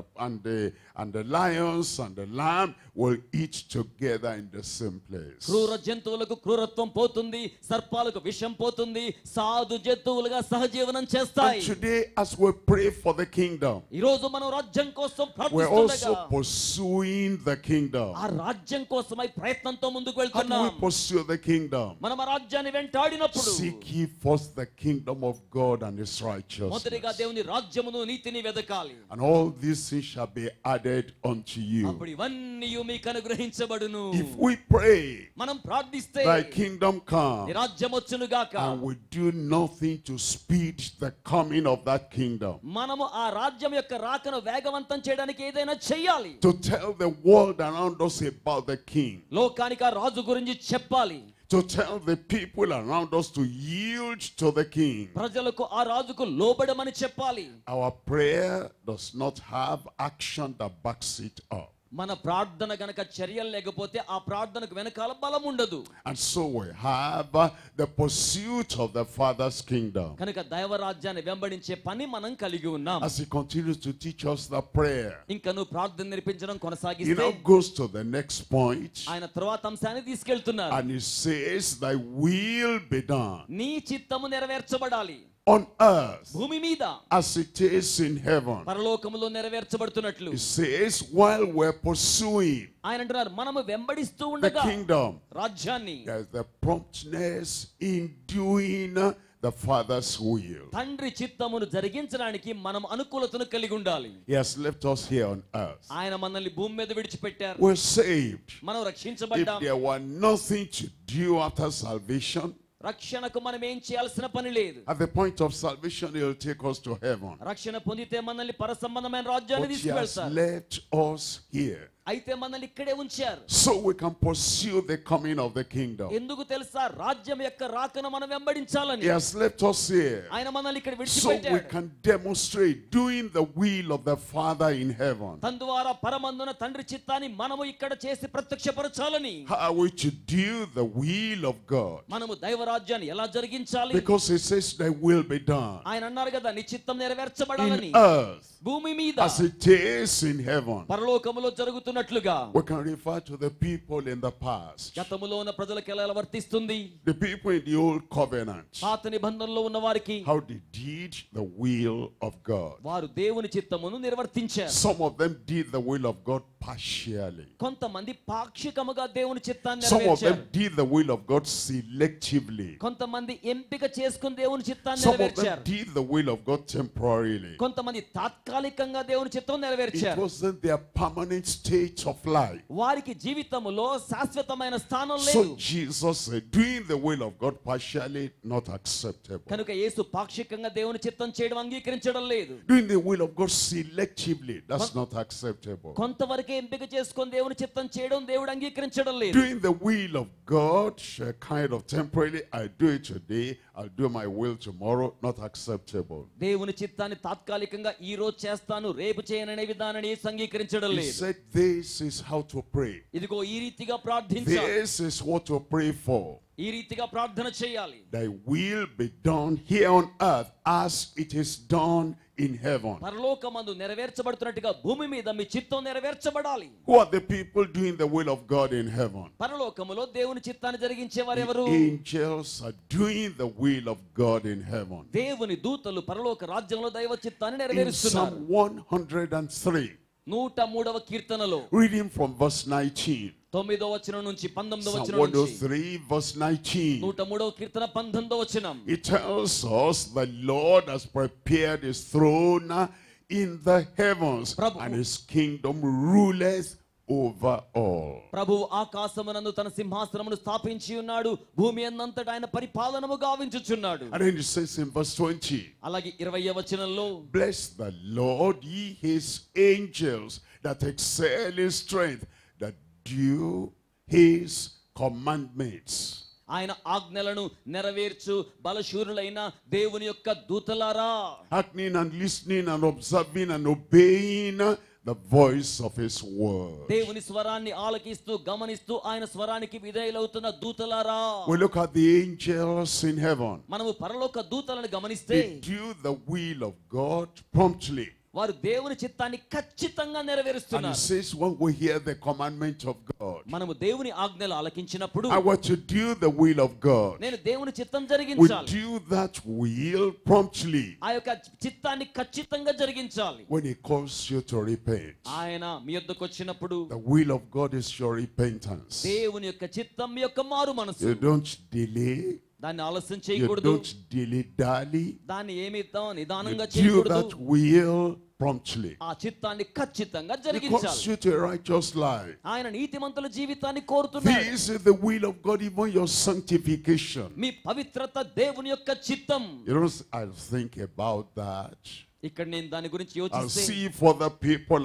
the lions and the lamb will eat together in the same place. క్రూర జంతువులకు క్రూరత్వం పోతుంది, సర్పాలకు విషం పోతుంది, సాధు జంతువులుగా సహజీవనం చేస్తాయి. And today as we pray for the kingdom, ఈ రోజు మనం రాజ్యం కోసం we're ప్రార్థిస్తుండగా also pursuing the kingdom. ఆ రాజ్యం కోసమై ప్రయత్నంతో ముందుకు How do we వెళ్తున్నాం. pursue the kingdom? మనం ఆ రాజ్యాన్ని వెంటాడినప్పుడు Seek ye first the kingdom of God and his righteousness, మొదటిగా దేవుని రాజ్యమును నీతిని వెదకాలి. and all these things shall be added unto you. అప్పుడు ఇవన్నీ మీకు అనుగ్రహించబడును. If we pray, మనం ప్రార్థిస్తే thy kingdom నీ come, రాజ్యం వచ్చును గాక, and we do nothing to speed the coming of that kingdom, మనము ఆ రాజ్యం యొక్క రాకను వేగవంతం చేయడానికి ఏదైనా చెయ్యాలి. to tell the world around us about the king, లోకానికి ఆ రాజు గురించి చెప్పాలి. to tell the people around us to yield to the king. ప్రజలకు ఆ రాజుకు లోబడమని చెప్పాలి. Our prayer does not have action that backs it up. మన ప్రార్థన గనక చర్యలు లేకపోతే ఆ ప్రార్థనకు వెనకాల బలం ఉండదు. And so we have the pursuit of the Father's kingdom. కనుక దైవ రాజ్యాన్ని వెంబడించే పని మనం కలిగి ఉన్నాం. As he continues to teach us the prayer, ఇంకా నువ్వు ప్రార్థన నేర్పించడం he కొనసాగిస్తే now goes to the next point, ఆయన తరువాత అంశాన్ని తీసుకెళ్తున్నారు. and he says, thy will be done నీ చిత్తము నెరవేర్చబడాలి, on earth భూమి మీద as it is in heaven. పరలోకములో నెరవేర్చబడుతున్నట్లు. He says, while we're pursuing ఆయన అంటున్నారు, మనము వెంబడిస్తూ the ఉండగా kingdom, రాజ్యాన్ని, there's the promptness in doing the Father's will. తండ్రి చిత్తమును జరిగించడానికి మనం అనుకూలతను కలిగి ఉండాలి. He has left us here on earth. ఆయన మనల్ని భూమి మీద విడిచిపెట్టారు. We're saved. మనం If రక్షించబడ్డాం. there were nothing to do after salvation, రక్షణకు మనం ఏం చేయాల్సిన పని లేదు. at the point of salvation, he'll take us to heaven. రక్షణ పొందితే మనల్ని పరసంబంధమైన రాజ్యాన్ని But he has తీసుకువెళ్తారు. left us here అయితే మనల్ని ఇక్కడే ఉంచారు. so we can pursue the coming of the kingdom. ఎందుకు తెలుసా? రాజ్యం యొక్క రాకను మనం వెంబడించాలని. He has left us here ఆయన మనల్ని ఇక్కడ so we విడిచిపెట్టాడు. can demonstrate doing the will of the Father in heaven. తద్వారా పరమందున తండ్రి చిత్తాన్ని మనము ఇక్కడ చేసి ప్రత్యక్షపరచాలని. How are we to do the will of God? మనము దైవ రాజ్యాన్ని ఎలా జరిగించాలి? Because he says thy will be done ఆయన అన్నారు కదా, నీ చిత్తం in నెరవేర్చబడాలని. earth భూమి మీద as it is in heaven. పరలోకములో జరుగుతున్నట్లుగా. We can refer to the people in the past, గతములో ఉన్న ప్రజలకు ఎలా వర్తిస్తుంది? the people in the old covenant, పాత నిబంధనలో ఉన్న వారికి how they did the will of God. వారు దేవుని చిత్తమును నిర్వర్తించారు. Some of them did the will of God partially. కొంతమంది పాక్షికముగా దేవుని చిత్తాన్ని Some of నెరవేర్చారు. them did the will of God selectively. కొంతమంది ఎంపిక చేసుకుని దేవుని చిత్తాన్ని Some of them నెరవేర్చారు. did the will of God temporarily. కొంతమంది తాత్కాలికంగా దేవుని చిత్తం It నెరవేర్చారు. wasn't their permanent state of life. వారికి జీవితములో శాశ్వతమైన స్థానం So లేదు. Jesus said, doing the will of God partially, not acceptable. కనుక యేసు పాక్షికంగా దేవుని చిత్తం చేయడం అంగీకరించడం లేదు. Doing the will of God selectively, that's not acceptable. కొంతవరకే ఎంపిక చేసుకొని దేవుని చిత్తం చేయడం దేవుడు అంగీకరించడం లేదు. Doing the will of God, kind of temporarily, I do it today, I'll do my will tomorrow, not acceptable. దేవుని చిత్తాన్ని తాత్కాలికంగా ఈ రోజు చేస్తాను రేపు చేయననే విధానాన్ని యేసు అంగీకరించడం He లేదు. said, this is how to pray. ఇదిగో ఈ రీతిగా ప్రార్థించాలి, This is what to pray for. ఈ రీతిగా ప్రార్థన చేయాలి. Thy will be done here on earth as it is done in heaven. పరలోకమందు నెరవేర్చబడుతున్నట్టుగా భూమి మీద మీ చిత్తం నెరవేర్చబడాలి. Who are the people doing the will of God in heaven? పరలోకములో దేవుని చిత్తాన్ని జరిగించే వారు ఎవరు? The angels are doing the will of God in heaven. దేవుని దూతలు పరలోక రాజ్యంలో దైవ చిత్తాన్ని In నెరవేరుస్తున్నారు. Psalm 103, 103వ కీర్తనలో reading from verse 19. 9వ వచనం నుంచి 19వ Psalm వచనం నుంచి 103, verse 19. 103వ కీర్తన 19వ వచనం. It tells us the Lord has prepared his throne in the heavens, Prabhu. and his kingdom ruleth over all. ప్రభువు ఆకాశమునందు తన సింహాసనమును స్థాపించి ఉన్నాడు, భూమి అంతటా ఆయన పరిపాలనము గావించుచున్నాడు. And then it says in verse 20, అలాగే 20వ వచనంలో, bless the Lord, ye his angels that excel in strength, that do his commandments. ఆయన ఆజ్ఞలను నెరవేర్చు బలశూరులైన దేవుని యొక్క దూతలారా, Hearkening and listening and observing and obeying the voice of his word. దేవుని స్వరాన్ని ఆలకిస్తూ గమనిస్తూ ఆయన స్వరానికి విధేయులవుతున్న దూతలారా. We look at the angels in heaven. మనము పరలోక దూతలను గమనిస్తే They do the will of God promptly. వారు దేవుని చిత్తాన్ని ఖచ్చితంగా And it నెరవేరుస్తున్నారు. says when we hear the commandment of God, మనము దేవుని ఆజ్ఞలు ఆలకించినప్పుడు I want to do the will of God. నేను దేవుని చిత్తం We జరిగించాలి. do that will promptly ఆ యొక్క చిత్తాన్ని ఖచ్చితంగా జరిగించాలి. when he calls you to repent. ఆయన మీ యొద్దకు వచ్చినప్పుడు The will of God is your repentance. దేవుని యొక్క చిత్తం మీ యొక్క మారు మనసు. You don't delay. దాన్ని ఆలస్యం You చేయకూడదు. don't dilly-dally. దాన్ని ఏమిద్దాం You నిదానంగా do చేయకూడదు. that will promptly. ఆ చిత్తాన్ని ఖచ్చితంగా He calls జరిగించాలి. you to a righteous life. ఆయన నీతిమంతుల జీవితాన్ని కోరుతున్నాడు. This is the will of God, even your sanctification. మీ పవిత్రత దేవుని యొక్క చిత్తం. You know, I'll think about that. ఇక్కడ నేను దాని గురించి I'll యోచిస్తే see if other people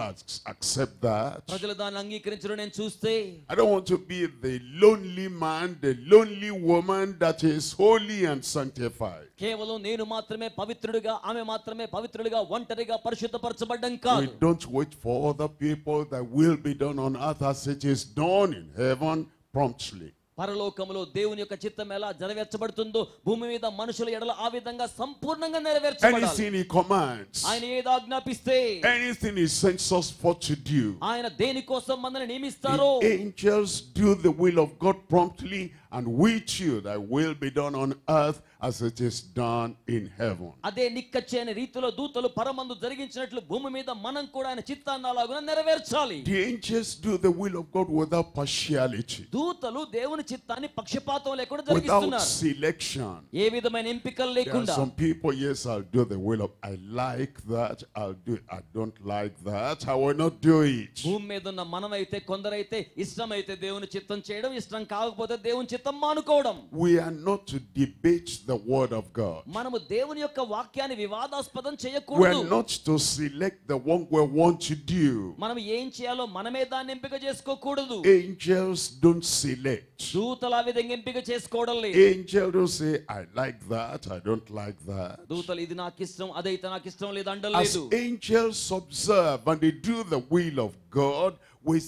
accept that. ప్రజలు దాన్ని అంగీకరించడం నేను చూస్తే I don't want to be the lonely man, the lonely woman that is holy and sanctified. కేవలం నేను మాత్రమే పవిత్రుడిగా ఆమె మాత్రమే పవిత్రుడిగా ఒంటరిగా పరిశుద్ధపరచబడ్డం We కాదు. don't wait for other people that will be done on earth as it is done in heaven promptly. పరలోకములో దేవుని యొక్క చిత్తం ఎలా నెరవేర్చబడుతుందో భూమి మీద మనుషుల ఎడల ఆ విధంగా సంపూర్ణంగా నెరవేర్చబడాలి. Anything he commands, ఆయన ఏది ఆజ్ఞాపిస్తే anything he sends us for to do, ఆయన దేని కోసం మనల్ని నియమిస్తారో the angels do the will of God promptly and with you that will be done on earth as it is done in heaven. అదే నిక్కచ్చైన రీతిలో దూతలు పరమందు జరిగించినట్లు భూమి మీద మనం కూడా ఆయన చిత్తాన్ని అలాగున నెరవేర్చాలి. The angels do the will of God without partiality, దూతలు దేవుని చిత్తాన్ని పక్షపాతం లేకుండా without జరిగిస్తున్నారు. selection. ఏ విధమైన ఎంపికలు There are లేకుండా. some people, yes, I'll do the will of, I like that, I'll do it. I don't like that, I will not do it. భూమి మీద ఉన్న మనమైతే కొందరైతే ఇష్టమైతే దేవుని చిత్తం చేయడం, ఇష్టం కాకపోతే దేవుని చిత్తం మానుకోవడం. We are not to debate the word of God. మనము దేవుని యొక్క వాక్యాన్ని వివాదాస్పదం We చేయకూడదు. are not to select the one we want to do. మనం ఏం చేయాలో మనమే దాన్ని ఎంపిక చేసుకోకూడదు. Angels don't select. దూతలు ఆ విధంగా ఎంపిక చేసుకోవడం లేదు. Angels don't say, I like that, I don't like that. దూతలు ఇది నాకు ఇష్టం అదైతే నాకు ఇష్టం లేదు As అంటలేదు. angels observe and they do the will of God with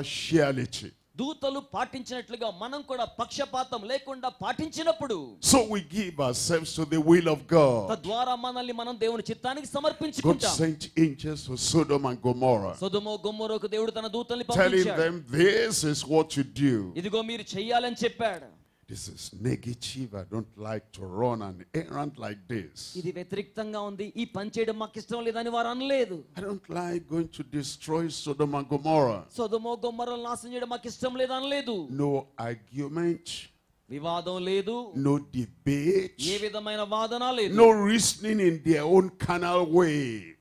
impartiality. దూతలు పాటించినట్లుగా మనం కూడా పక్షపాతం లేకుండా పాటించినప్పుడు So we give ourselves to the will of God. తద్వారా మనల్ని మనం దేవుని చిత్తానికి God సమర్పించుకుంటాం. sent angels to Sodom and Gomorrah, సొదొమ గొమొర్రాకు దేవుడు తన దూతల్ని telling పంపించాడు. them, this is what you do. ఇదిగో మీరు చెయ్యాలని చెప్పాడు. This is negative. I don't like to run an errand like this. ఇది వ్యతిరేక్తంగా ఉంది, ఈ పని చేయడం మాకు ఇష్టం లేదని వారు అనలేదు. I don't like going to destroy Sodom and Gomorrah. సొదొమ గొమొర్రాను నాశనం చేయడం మాకు ఇష్టం లేదు అనలేదు. No argument, వివాదం లేదు, no debate, ఏ విధమైన వాదన లేదు. no reasoning in their own carnal way.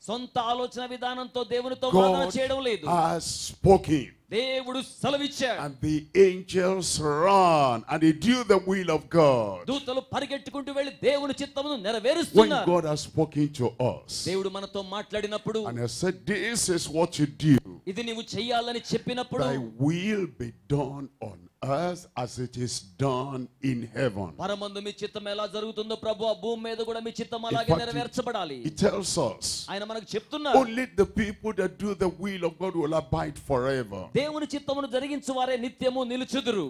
సొంత ఆలోచన విధానంతో దేవునితో వాదన God చేయడం లేదు. has spoken. దేవుడు సెలవిచ్చాడు. And the angels run and they do the will of God. దూతలు పరిగెట్టుకుంటూ వెళ్లి దేవుని చిత్తమును When నెరవేరుస్తున్నారు. God has spoken to us దేవుడు మనతో మాట్లాడినప్పుడు and has said, this is what you do, ఇది నీవు చెయ్యాలని చెప్పినప్పుడు thy will be done on earth as it is done in heaven. పరమందు మీ చిత్తం ఎలా జరుగుతుందో ప్రభు ఆ భూమి మీద కూడా మీ చిత్తం In అలాగే fact, నెరవేర్చబడాలి. it tells us ఆయన మనకు చెప్తున్నారు. only the people that do the will of God will abide forever. దేవుని చిత్తమును జరిగించు వారే నిత్యము నిలుచుదురు.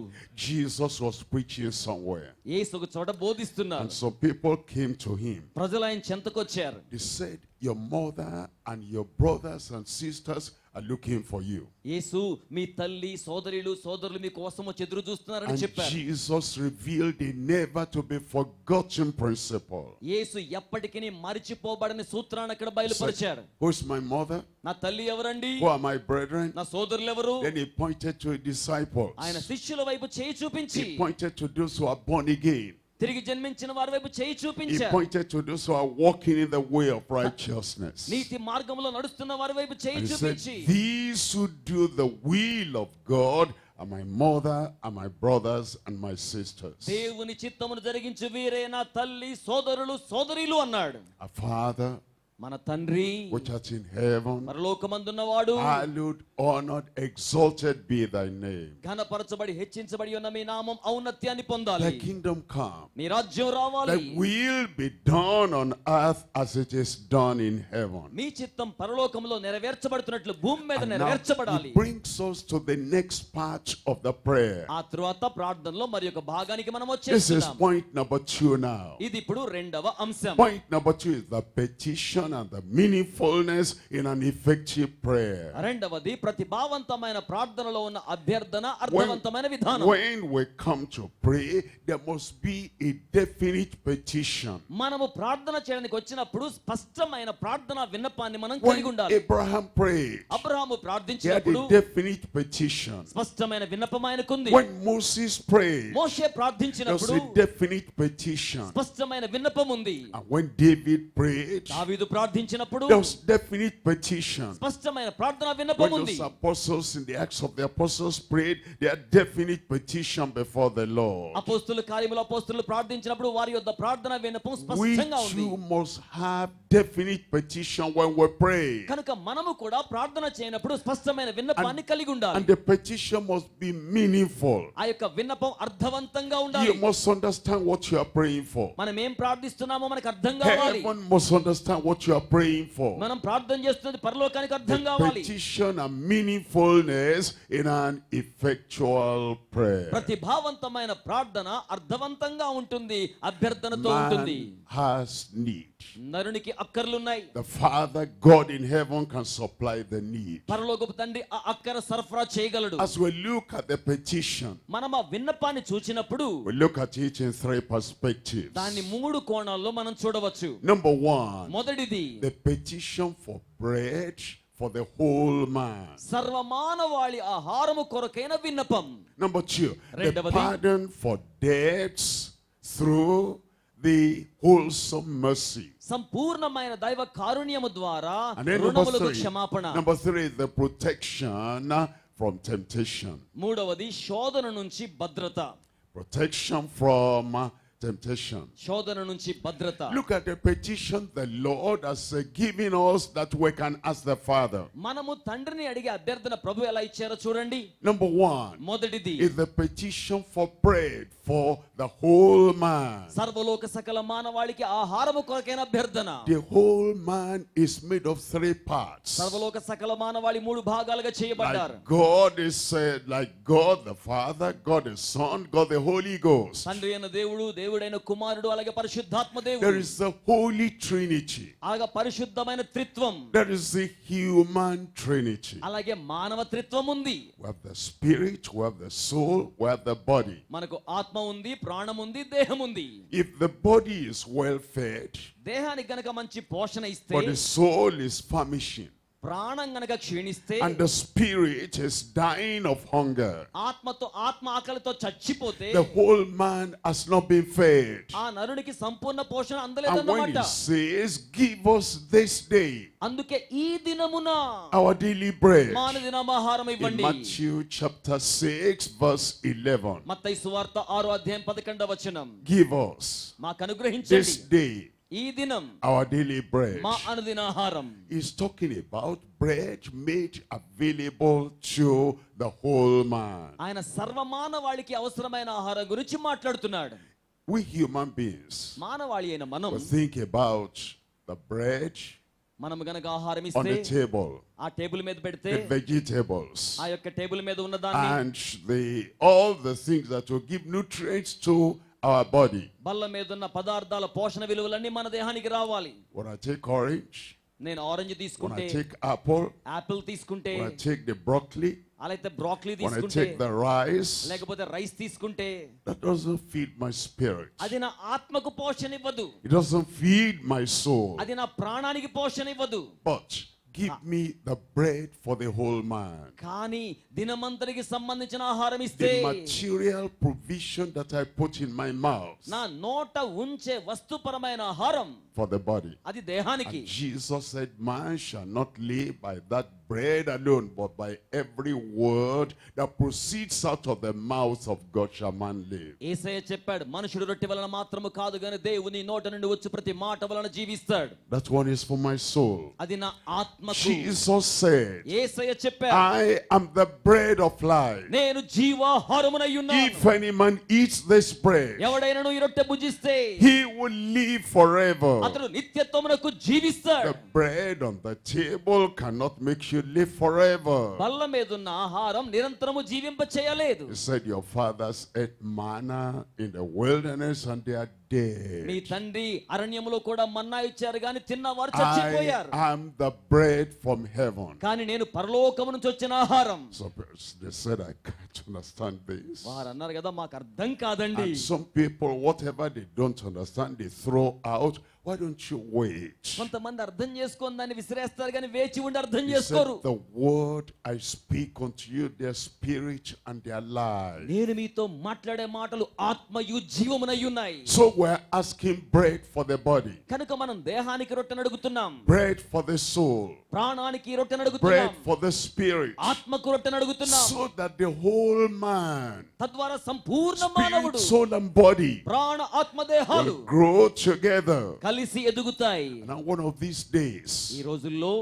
Jesus was preaching somewhere యేసు ఒక చోట బోధిస్తున్నారు. and some people came to him. ప్రజలు ఆయన చెంతకొచ్చారు. They said, your mother and your brothers and sisters are looking for you. యేసు మీ తల్లి సోదరులు సోదరులు మీ కోసం వచ్చి ఎదురు చూస్తున్నారని And చెప్పారు. Jesus revealed a never to be forgotten principle. యేసు ఎప్పటికీ మరిచిపోబడని సూత్రాన్ని అక్కడ బయలుపరిచారు. Who's my mother? నా తల్లి ఎవరండి? Who are my brethren? నా సోదరులు ఎవరు? Then he pointed to his disciples. ఆయన శిష్యుల వైపు చేయి చూపించి He pointed to those who are born again. తిరిగి జన్మించిన వారి వైపు చేయి He చూపించారు. pointed to those who are walking in the way of righteousness. నీతి మార్గంలో నడుస్తున్న వారి వైపు చేయి And he said, చూపించి these who do the will of God are my mother and my brothers and my sisters. దేవుని చిత్తమును జరిగించు వీరే నా తల్లి సోదరులు సోదరీలు అన్నాడు. Our Father, మన తండ్రి which art in heaven, పరలోకమందున్నవాడు, hallowed, honored, exalted be thy name. ఘనపరచబడి హెచ్చించబడి ఉన్న మీ నామం ఔన్నత్యాన్ని పొందాలి. Thy kingdom come. నీ రాజ్యం రావాలి. Thy will be done on earth as it is done in heaven. మీ చిత్తం పరలోకంలో నెరవేర్చబడుతున్నట్లు భూమి మీద And now నెరవేర్చబడాలి. it brings us to the next part of the prayer. ఆ తరువాత ప్రార్థనలో మరి ఒక భాగానికి మనం This is వచ్చేస్తున్నాం. point number 2 now. ఇది ఇప్పుడు రెండవ అంశం. Point number 2 is the petition and the meaningfulness in an effective prayer. రెండవది ప్రతిభావంతమైన ప్రార్థనలో ఉన్న అభ్యర్థన అర్థవంతమైన విధానం. When we come to pray, there must be a definite petition. మనము ప్రార్థన చేయడానికి వచ్చినప్పుడు స్పష్టమైన ప్రార్థన విన్నపాన్ని మనం కలిగి When ఉండాలి. Abraham prayed, Abraham he had ప్రార్థించినప్పుడు a definite petition. స్పష్టమైన విన్నపం ఆయనకుంది. When Moses prayed, Moshe there was ప్రార్థించినప్పుడు a definite petition. స్పష్టమైన విన్నపం ఉంది. And when David prayed, దావీదు ప్రార్థించినప్పుడు there was definite petition. స్పష్టమైన ప్రార్థన విన్నపం When ఉంది. those apostles in the Acts of the Apostles prayed, they had definite petition before the Lord. అపోస్తలుల కార్యములో అపోస్తలులు ప్రార్థించినప్పుడు వారి యొద్ద ప్రార్థన విన్నపం We స్పష్టంగా ఉంది. too must have definite petition when we pray. కనుక మనము కూడా ప్రార్థన చేయనప్పుడు స్పష్టమైన విన్నపాన్ని కలిగి ఉండాలి. And the petition must be meaningful. ఆ యొక్క విన్నపం అర్థవంతంగా You ఉండాలి. must understand what you are praying for. మనం ఏం ప్రార్థిస్తున్నామో మనకు అర్థం కావాలి. Heaven must understand what you are praying for. మనం ప్రార్థన చేస్తున్నది పరలోకానికి అర్థం The కావాలి. petition and meaningfulness in an effectual prayer. ప్రతిభావంతమైన ప్రార్థన అర్థవంతంగా ఉంటుంది, అభ్యర్థనతో ఉంటుంది. Man has need. నరునికి అక్కర్లున్నాయి. The Father God in heaven can supply the need. పరలోకపు తండ్రి ఆ అక్కర సరఫరా చేయగలడు. As we look at the petition, మనం ఆ విన్నపాన్ని చూచినప్పుడు we look at it in three perspectives. దాన్ని 3 కోణాల్లో మనం చూడవచ్చు. Number one, మొదటిది the petition for bread for the whole man. సర్వమానవాళి ఆహారము కొరకైన విన్నపం. Number two, the రెండవది, pardon for debts through the wholesome mercy. సంపూర్ణమైన దైవ కారుణ్యము ద్వారా And then రుణములకు క్షమాపణ. number three, the protection from temptation. మూడవది శోధన నుంచి భద్రత. Protection from temptation. శోధన నుంచి భద్రత. Look at the petition the Lord has given us that we can ask the Father. మనము తండ్రిని అడిగే అభ్యర్థన ప్రభు ఎలా ఇచ్చారో చూడండి. Number one మొదటిది is the petition for bread for the whole man. సర్వలోక సకల మానవాళికి ఆహారము కొరకైన అభ్యర్థన. The whole man is made of three parts. సర్వలోక సకల మానవాళి 3 భాగాలుగా చేయబడ్డారు. Like God is like God the Father, God the Son, God the Holy Ghost. తండ్రి అయిన దేవుడు, దేవుడైన కుమారుడు, అలాగే పరిశుద్ధాత్మ There దేవుడు. is the Holy Trinity. అలాగే పరిశుద్ధమైన త్రిత్వం. There is the human Trinity. అలాగే మానవ త్రిత్వం ఉంది. We have the spirit, we have the soul, we have the body. మనకు ఆత్మ ఉంది, ప్రాణం ఉంది, దేహం ఉంది. If the body is well fed, దేహానికి గనక మంచి పోషణ ఇస్తే, but the soul is famishing, ప్రాణం గనక క్షీణిస్తే, and the spirit is dying of hunger, ఆత్మ ఆకలితో చచ్చిపోతే, the whole man has not been fed. ఆ నరునికి సంపూర్ణ పోషణ And when అందలేదన్నమాట. he says, give us this day అందుకే ఈ దినమున our daily bread, మానదినం ఆహారం in ఇవ్వండి. Matthew chapter 6 verse 11, మత్తయి సువార్త 6వ అధ్యాయం 11వ వచనం. give us మాకు this అనుగ్రహించండి day ఈ దినం our daily bread. మా అనుదిన ఆహారం. He's talking about bread made available to the whole man. ఆయన సర్వమానవాళికి అవసరమైన ఆహారం గురించి మాట్లాడుతున్నాడు. We human beings, మానవాళి అయిన మనం we think about the bread మనం గనక ఆహారం on ఇస్తే, the table, ఆ టేబుల్ మీద పెడితే, the vegetables, ఆ యొక్క టేబుల్ మీద ఉన్న దాన్ని, and all the things that will give nutrients to our body. బల్ల మీద ఉన్న పదార్థాల పోషణ విలువలన్నీ మన దేహానికి రావాలి. When I take orange, నేను ఆరెంజ్ when తీసుకుంటే, I take apple, యాపిల్ తీసుకుంటే, when I take the broccoli, అలాగే బ్రోకలీ when I తీసుకుంటే, take the rice, లేకపోతే రైస్ తీసుకుంటే, that doesn't feed my spirit. అది నా ఆత్మకు పోషణ ఇవ్వదు. It doesn't feed my soul. అది నా ప్రాణానికి పోషణ ఇవ్వదు. But give me the bread for the whole man. కానీ దినమంతరికి సంబంధించిన ఆహారం ఇస్తే, The material provision that I put in my mouth నా నోట ఉంచే వస్తుపరమైన ఆహారం for the body. అది దేహానికి. And Jesus said, man shall not live by that bread alone, but by every word that proceeds out of the mouth of God shall man live. యేసయ్య చెప్పాడు, మనుషుడు రొట్టె వలన మాత్రము కాదు గాని దేవుని నోట నుండి వచ్చు ప్రతి మాట వలన జీవిస్తాడు. That one is for my soul. అది నా ఆత్మకు. Jesus said, యేసయ్య చెప్పాడు, I am the bread of life. నేను జీవాహారమునై ఉన్నాను. If any man eats this bread, ఎవడైనను ఈ రొట్టె భుజిస్తే he will live forever. అతడు నిత్యత్వమునకు జీవిస్తాడు. The bread on the table cannot make you live forever. బల్ల మీద ఉన్న ఆహారం నిరంతరము జీవింప చేయలేదు. He said your fathers ate manna in the wilderness and they are me dead. తండ్రి అరణ్యములో కూడా మన్నా ఇచ్చారు గాని తిన్నవారు I చచ్చిపోయారు. am the bread from heaven. కానీ నేను పరలోకము నుంచి వచ్చిన ఆహారం. So they said, I can't understand this. వారు అన్నారు కదా మాకు అర్థం కాదండి. And some people, whatever they don't understand, they throw out. Why don't you wait? కొంతమంది అర్థం చేసుకొని దాన్ని విసిరేస్తారు కానీ వేచి ఉండి అర్థం He చేసుకోరు. said, the word I speak unto you, their spirit and their life. నేను మీతో మాట్లాడే మాటలు ఆత్మయు జీవమునై ఉన్నాయి. So we're asking bread for the body, కనుక మనం దేహానికి రొట్టెను అడుగుతున్నాం, bread for the soul, ప్రాణానికి రొట్టెను bread అడుగుతున్నాం, for the spirit, ఆత్మకు రొట్టెను అడుగుతున్నాం. so that the whole man, తద్వారా సంపూర్ణ spirit, మానవుడు soul and body ప్రాణ ఆత్మ దేహాలు will grow together. కలిసి ఎదుగుతాయి. And on one of these days, ఈ రోజుల్లో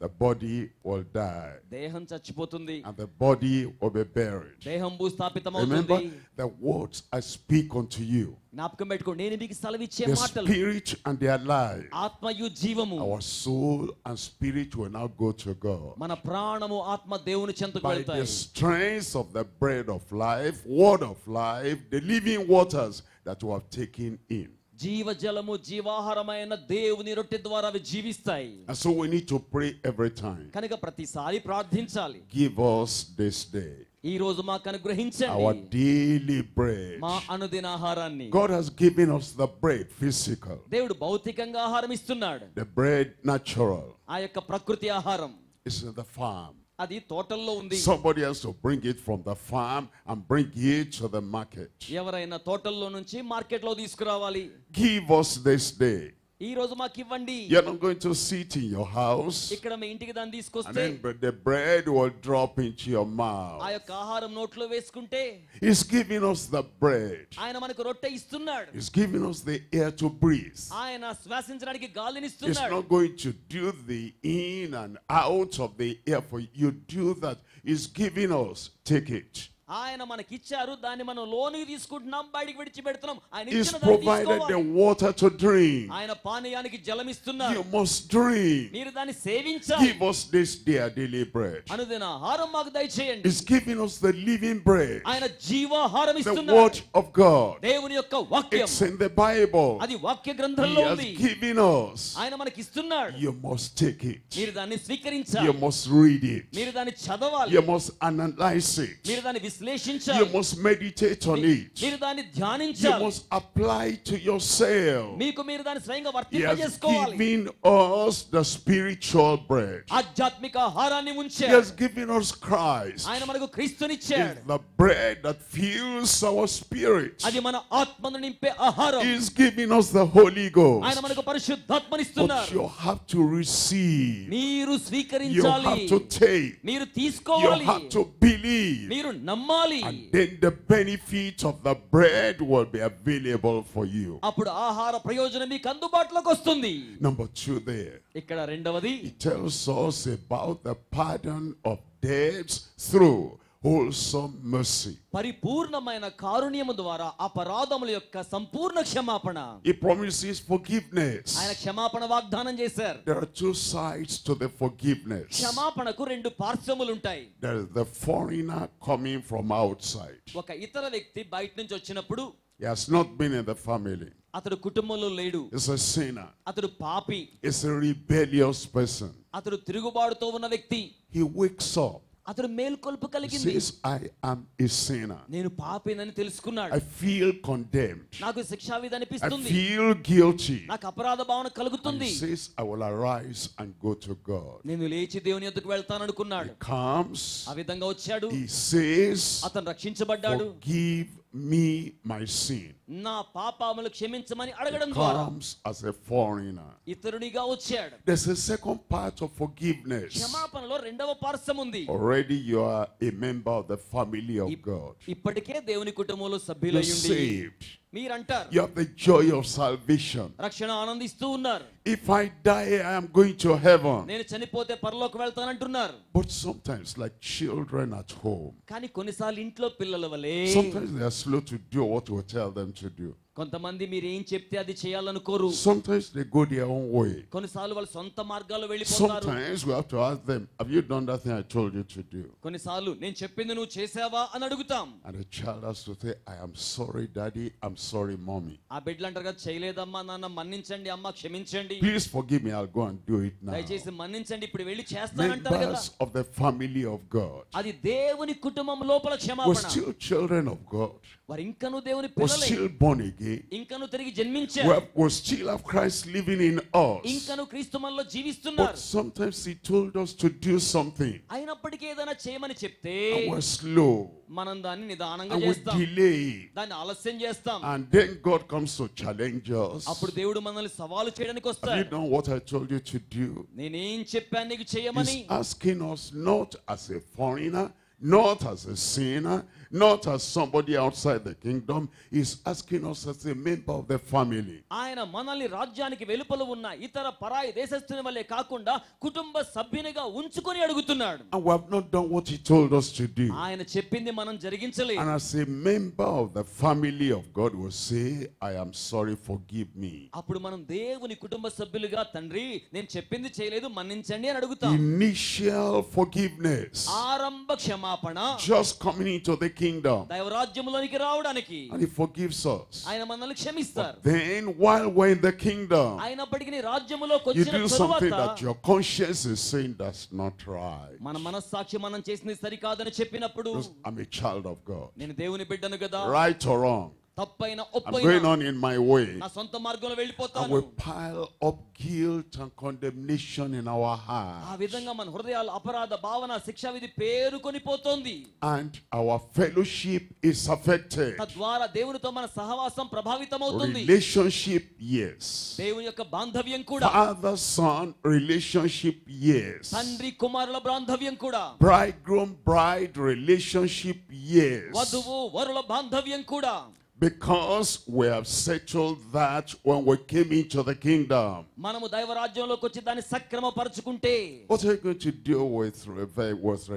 the body will die దేహం చచ్చిపోతుంది, and the body will be buried. దేహం Remember, భూస్థాపితమవుతుంది. the words I speak unto you, జ్ఞాపకం పెట్టుకోండి, నేను మీకు సెలవిచ్చే the మాటలు spirit and their life. ఆత్మయు జీవము. Our soul and spirit will now go to God. మన ప్రాణము ఆత్మ దేవుని చెంతకు By వెళ్తాయి. the strength of the bread of life, word of life, the living waters that you have taken in. జీవజలము జీవాహారమైన దేవుని రొట్టె ద్వారా అవి జీవిస్తాయి. And so we need to pray every time. కనుక ప్రతిసారి ప్రార్థించాలి. Give us this day ఈ రోజు మాకు our అనుగ్రహించండి daily bread. మా అనుదిన ఆహారాన్ని. God has given us the bread physical, దేవుడు భౌతికంగా ఆహారం ఇస్తున్నాడు. the bread natural. ఆ యొక్క ప్రకృతి ఆహారం It's in the farm. అది తోటల్లో ఉంది. Somebody has to bring it from the farm and bring it to the market. ఎవరైనా తోటల్లో నుంచి మార్కెట్ లో తీసుకురావాలి. Give us this day. ఈ రోజు మాకు ఇవ్వండి. You're not going to sit in your house ఇక్కడ మీ ఇంటికి దాన్ని and తీసుకొస్తే then the bread will drop into your mouth. ఆ యొక్క ఆహారం నోట్లో వేసుకుంటే He's giving us the bread. ఆయన మనకు రొట్టె ఇస్తున్నాడు. He's giving us the air to breathe. ఆయన శ్వాసించడానికి గాలిని He's ఇస్తున్నాడు. not going to do the in and out of the air for you. Do that. He's giving us. Take it. ఆయన మనకి ఇచ్చారు, దాన్ని మనం లోనికి తీసుకుంటున్నాం, బయటికి విడిచిపెడుతున్నాం. ఆయన He's ఇచ్చిన దాన్ని provided the తీసుకోవాలి. water to drink. ఆయన పానీయానికి జలం ఇస్తున్నారు. You must drink. మీరు దాన్ని సేవించాలి. Give us this day our daily bread. అనుదిన ఆహారం మాకు దయచేయండి. He's giving us the living bread, ఆయన జీవాహారం the ఇస్తున్నారు. word of God. దేవుని యొక్క వాక్యం It's in the Bible. అది వాక్య He గ్రంథంలో has ఉంది. given us. ఆయన మనకి ఇస్తున్నాడు. You must take it. మీరు దాన్ని You స్వీకరించాలి. must read it. మీరు దాన్ని చదవాలి. You must analyze it. మీరు దాన్ని You విశ్లేషించాలి. must meditate on it. మీరు దాన్ని You ధ్యానించాలి. must apply to yourself. మీకు మీరు దాన్ని స్వయంగా He has వర్తింపజేసుకోవాలి. given us the spiritual bread. ఆధ్యాత్మిక ఆహారాన్ని He ఉంచాడు. has given us Christ. ఆయన మనకు It's క్రీస్తునిచ్చాడు. the bread that fills our spirit. అది మన ఆత్మను నింపే ఆహారం. He is giving us the Holy Ghost. ఆయన మనకు But పరిశుద్ధాత్మనిస్తున్నారు. you have to receive. మీరు You స్వీకరించాలి. have to take. మీరు You తీసుకోవాలి. have to believe. మీరు నమ్మాలి. And then the benefit of the bread will be available for you. అప్పుడు ఆహార ప్రయోజనం మీకు అందుబాటులోకి వస్తుంది. Number 2 there. ఇక్కడ రెండవది It tells us about the pardon of debts through wholesome mercy. పరిపూర్ణమైన కారుణ్యము ద్వారా అపరాధముల యొక్క సంపూర్ణ క్షమాపణ. He promises forgiveness. ఆయన క్షమాపణ వాగ్దానం చేశారు. There are 2 sides to the forgiveness. క్షమాపణకు 2 పార్శ్వములు ఉంటాయి. There is the foreigner coming from outside. ఒక ఇతర వ్యక్తి బయట నుంచి వచ్చినప్పుడు He has not been in the family. అతడు కుటుంబంలో లేడు. He's a sinner. అతడు పాపి. He's a rebellious person. అతడు తిరుగుబాటుతో ఉన్న వ్యక్తి. He wakes up. అతడు మేల్కొల్పు He కలిగింది. says, I am a sinner. నేను పాపినని తెలుసుకున్నాడు. I feel condemned. నాకు శిక్షావిధి I అనిపిస్తుంది. feel guilty. నాకు అపరాధ భావన And కలుగుతుంది. he says, I will arise and go to God. నేను లేచి దేవుని యొద్దకు వెళ్తాననుకున్నాడు. He comes. ఆ విధంగా వచ్చాడు. He says, అతను రక్షించబడ్డాడు. forgive me my sin. నా పాపములు క్షమించమని అడగడం He ద్వారా comes as a foreigner. ఇతరునిగా వచ్చాడు. There's a second part of forgiveness. క్షమాపణలో రెండవ పార్శ్వం ఉంది. Already you are a member of the family of God. ఇప్పటికే దేవుని కుటుంబంలో You're సభ్యులయ్యుండి saved. మీరంటారు You have the joy of salvation. రక్షణ ఆనందిస్తూ ఉన్నారు. If I die, I am going to heaven. నేను చనిపోతే పరలోకి వెళ్తానంటున్నారు. But sometimes, like children at home, కానీ కొన్నిసార్లు ఇంట్లో పిల్లల వలె sometimes they are slow to do what we tell them to do. కొంతమంది మీరు ఏం చెప్తే అది చేయాలనుకోరు. Sometimes they go their own way. కొన్నిసార్లు వాళ్ళు సొంత మార్గాల్లో వెళ్ళిపోతారు. Sometimes we have to ask them, have you done that thing I told you to do? కొన్నిసార్లు నేను చెప్పింది నువ్వు చేసావా అని అడుగుతాం. And the child has to say, I am sorry daddy, I'm sorry mommy. ఆ బిడ్డలు అంటారు కదా, చేయలేదమ్మా నాన్న, మన్నించండి అమ్మ, క్షమించండి, Please forgive me, I'll go and do it now. దయచేసి మన్నించండి, ఇప్పుడు వెళ్ళి చేస్తానంటారు కదా. Members of the family of God. అది దేవుని కుటుంబం లోపల We're క్షమాపణ. still children of God. వారు ఇంకను దేవుని We're పిల్లలే, still born again. ఇంకను తిరిగి జన్మించారు, We still have Christ living in us. ఇంకను క్రీస్తు మనలో But జీవిస్తున్నారు. sometimes he told us to do something. అయినప్పటికీ ఏదైనా చేయమని చెప్తే And we're slow. మనం దాన్ని నిదానంగా And we చేస్తాం, delay. దాన్ని ఆలస్యం చేస్తాం. And then God comes to challenge us. అప్పుడు దేవుడు మనల్ని సవాలు చేయడానికి Have you వస్తాడు. done what I told you to do? నేనేం చెప్పాను నీకు చేయమని. He's asking us not as a foreigner, not as a sinner, not as somebody outside the kingdom. He's asking us as a member of the family. ఆయన మనల్ని రాజ్యానికి వెలుపల ఉన్న ఇతర పరాయి దేశస్థుని వల్లే కాకుండా కుటుంబ సభ్యునిగా ఉంచుకొని అడుగుతున్నాడు. And we have not done what he told us to do. ఆయన చెప్పింది మనం జరిగించలేదు. And as a member of the family of God will say, I am sorry, forgive me. అప్పుడు మనం దేవుని కుటుంబ సభ్యులుగా, తండ్రి నేను చెప్పింది చేయలేదు, మన్నించండి అని అడుగుతాం. Initial forgiveness. ఆరంభ క్షమాపణ, Just coming into the kingdom. దైవరాజ్యములోనికి రావడానికి And he forgives us. ఆయన మనల్ని క్షమిస్తారు. Then while we're in the kingdom, అయినప్పటికీ నీ రాజ్యములోకి you వచ్చిన do something తరువాత that your conscience is saying that's not right. మన మనస్సాక్షి మనం చేసింది సరికాదని చెప్పినప్పుడు, Because I'm a child of God. నేను దేవుని బిడ్డను కదా, Right or wrong, తప్పైన I'm going ఒప్పైన on in my way. నా సొంత మార్గంలో And వెళ్ళిపోతాను. we pile up guilt and condemnation in our ఆ heart. విధంగా మన హృదయాలు అపరాధ భావన, శిక్షా విధి పేరుకొని పోతోంది. And our fellowship is affected. తద్వారా దేవునితో మన సహవాసం ప్రభావితమవుతుంది. Relationship, yes. దేవుని యొక్క బాంధవ్యం కూడా, Father-son relationship, yes. తండ్రి కుమారుల బాంధవ్యం కూడా, Bridegroom-bride relationship, yes. వధువు వరుల బాంధవ్యం కూడా. Because we have settled that when we came into the kingdom. మనము దైవరాజ్యంలోకి వచ్చి దాన్ని సక్రమపరచుకుంటే, What are you going to do with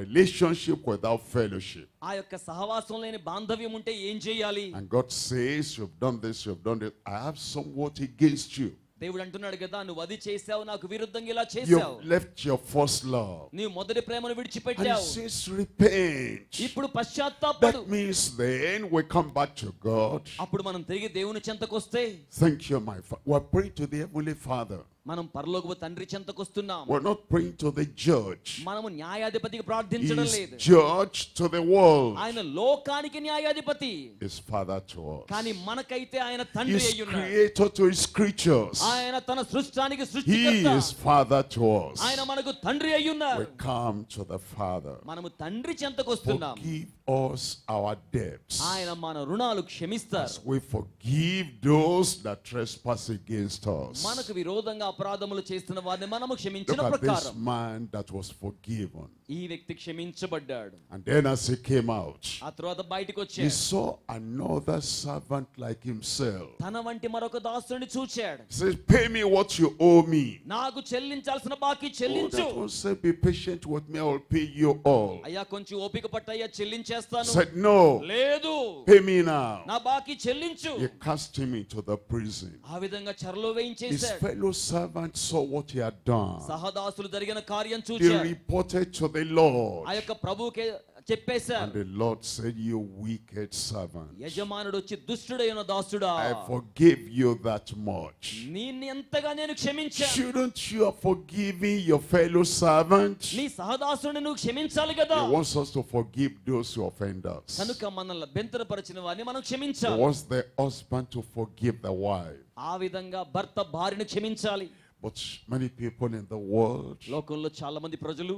relationship without fellowship? ఆ యొక్క సహవాసం లేని బాంధవ్యం ఉంటే ఏం చేయాలి? And God says, you've done this, you've done it. I have somewhat against you. దేవుడు అంటున్నాడు కదా, నువ్వు అది చేసావు, నాకు విరుద్ధంగా ఇలా చేసావు, You've left your first love. నీవు మొదటి ప్రేమను And he విడిచిపెట్టావు. says, repent. ఇప్పుడు పశ్చాత్తాపడు. That means then we come back to God. అప్పుడు మనం తిరిగి దేవుని చెంతకు వస్తే, Thank you, my Father. We're praying to the Heavenly Father. మనం పరలోకపు తండ్రి చెంతకు వస్తున్నాం. We're not praying to the judge. మనము న్యాయాధిపతికి ప్రార్థించడం He's లేదు. judge to the world. ఆయన లోకానికి న్యాయాధిపతి, His Father to us. కానీ మనకైతే ఆయన తండ్రి He's అయ్యున్నాడు. creator to his creatures. ఆయన తన సృష్టానికి He సృష్టికర్త. is Father to us. ఆయన మనకు తండ్రి అయ్యున్నారు. We come to the Father. మనము తండ్రి చెంతకు వస్తున్నాం. Forgive us our debts. ఆయన మన రుణాలు క్షమిస్తారు. As we forgive those that trespass against us. మనకు విరోధంగా అపరాధములు చేస్తున్న వారిని మనము క్షమించిన Look at this ప్రకారం man that was forgiven. ఈ వ్యక్తి క్షమించబడ్డాడు. And then as he came out, ఆ తర్వాత బయటికి he వచ్చాడు. saw another servant like himself. తన వంటి మరొక దాసుని చూచాడు. He says, pay me what you owe me. నాకు చెల్లించాల్సిన బాకీ Oh, చెల్లించు. that one said, be patient with me, I will pay you all. అయ్యా కొంచెం ఓపిక పట్టయ్యా, చెల్లించేస్తాను. Said, no, లేదు, pay me now. నా బాకీ చెల్లించు. He cast him into the prison. ఆ విధంగా చెరలో His వేయించేశాడు. fellow servants saw what he had done. సహదాసులు జరిగిన కార్యం They చూచారు. reported to the Lord. ఆ యొక్క ప్రభువుకే చెప్పేశారు. And the Lord said, you wicked servant, యజమానుడు వచ్చి, దుష్టుడైన దాసుడా, I forgive you that much. నిన్ను ఎంతగా నేను క్షమించాను. Shouldn't you have forgiven your fellow servant? నీ సహదాసుని నువ్వు క్షమించాలి కదా. He wants us to forgive those who offend us. కనుక మనల్ని అభ్యంతరపరిచిన వారిని మనం He క్షమించాలి. wants the husband to forgive the wife. ఆ విధంగా భర్త భార్యను క్షమించాలి. But many people in the world, లోకంలో చాలా మంది ప్రజలు,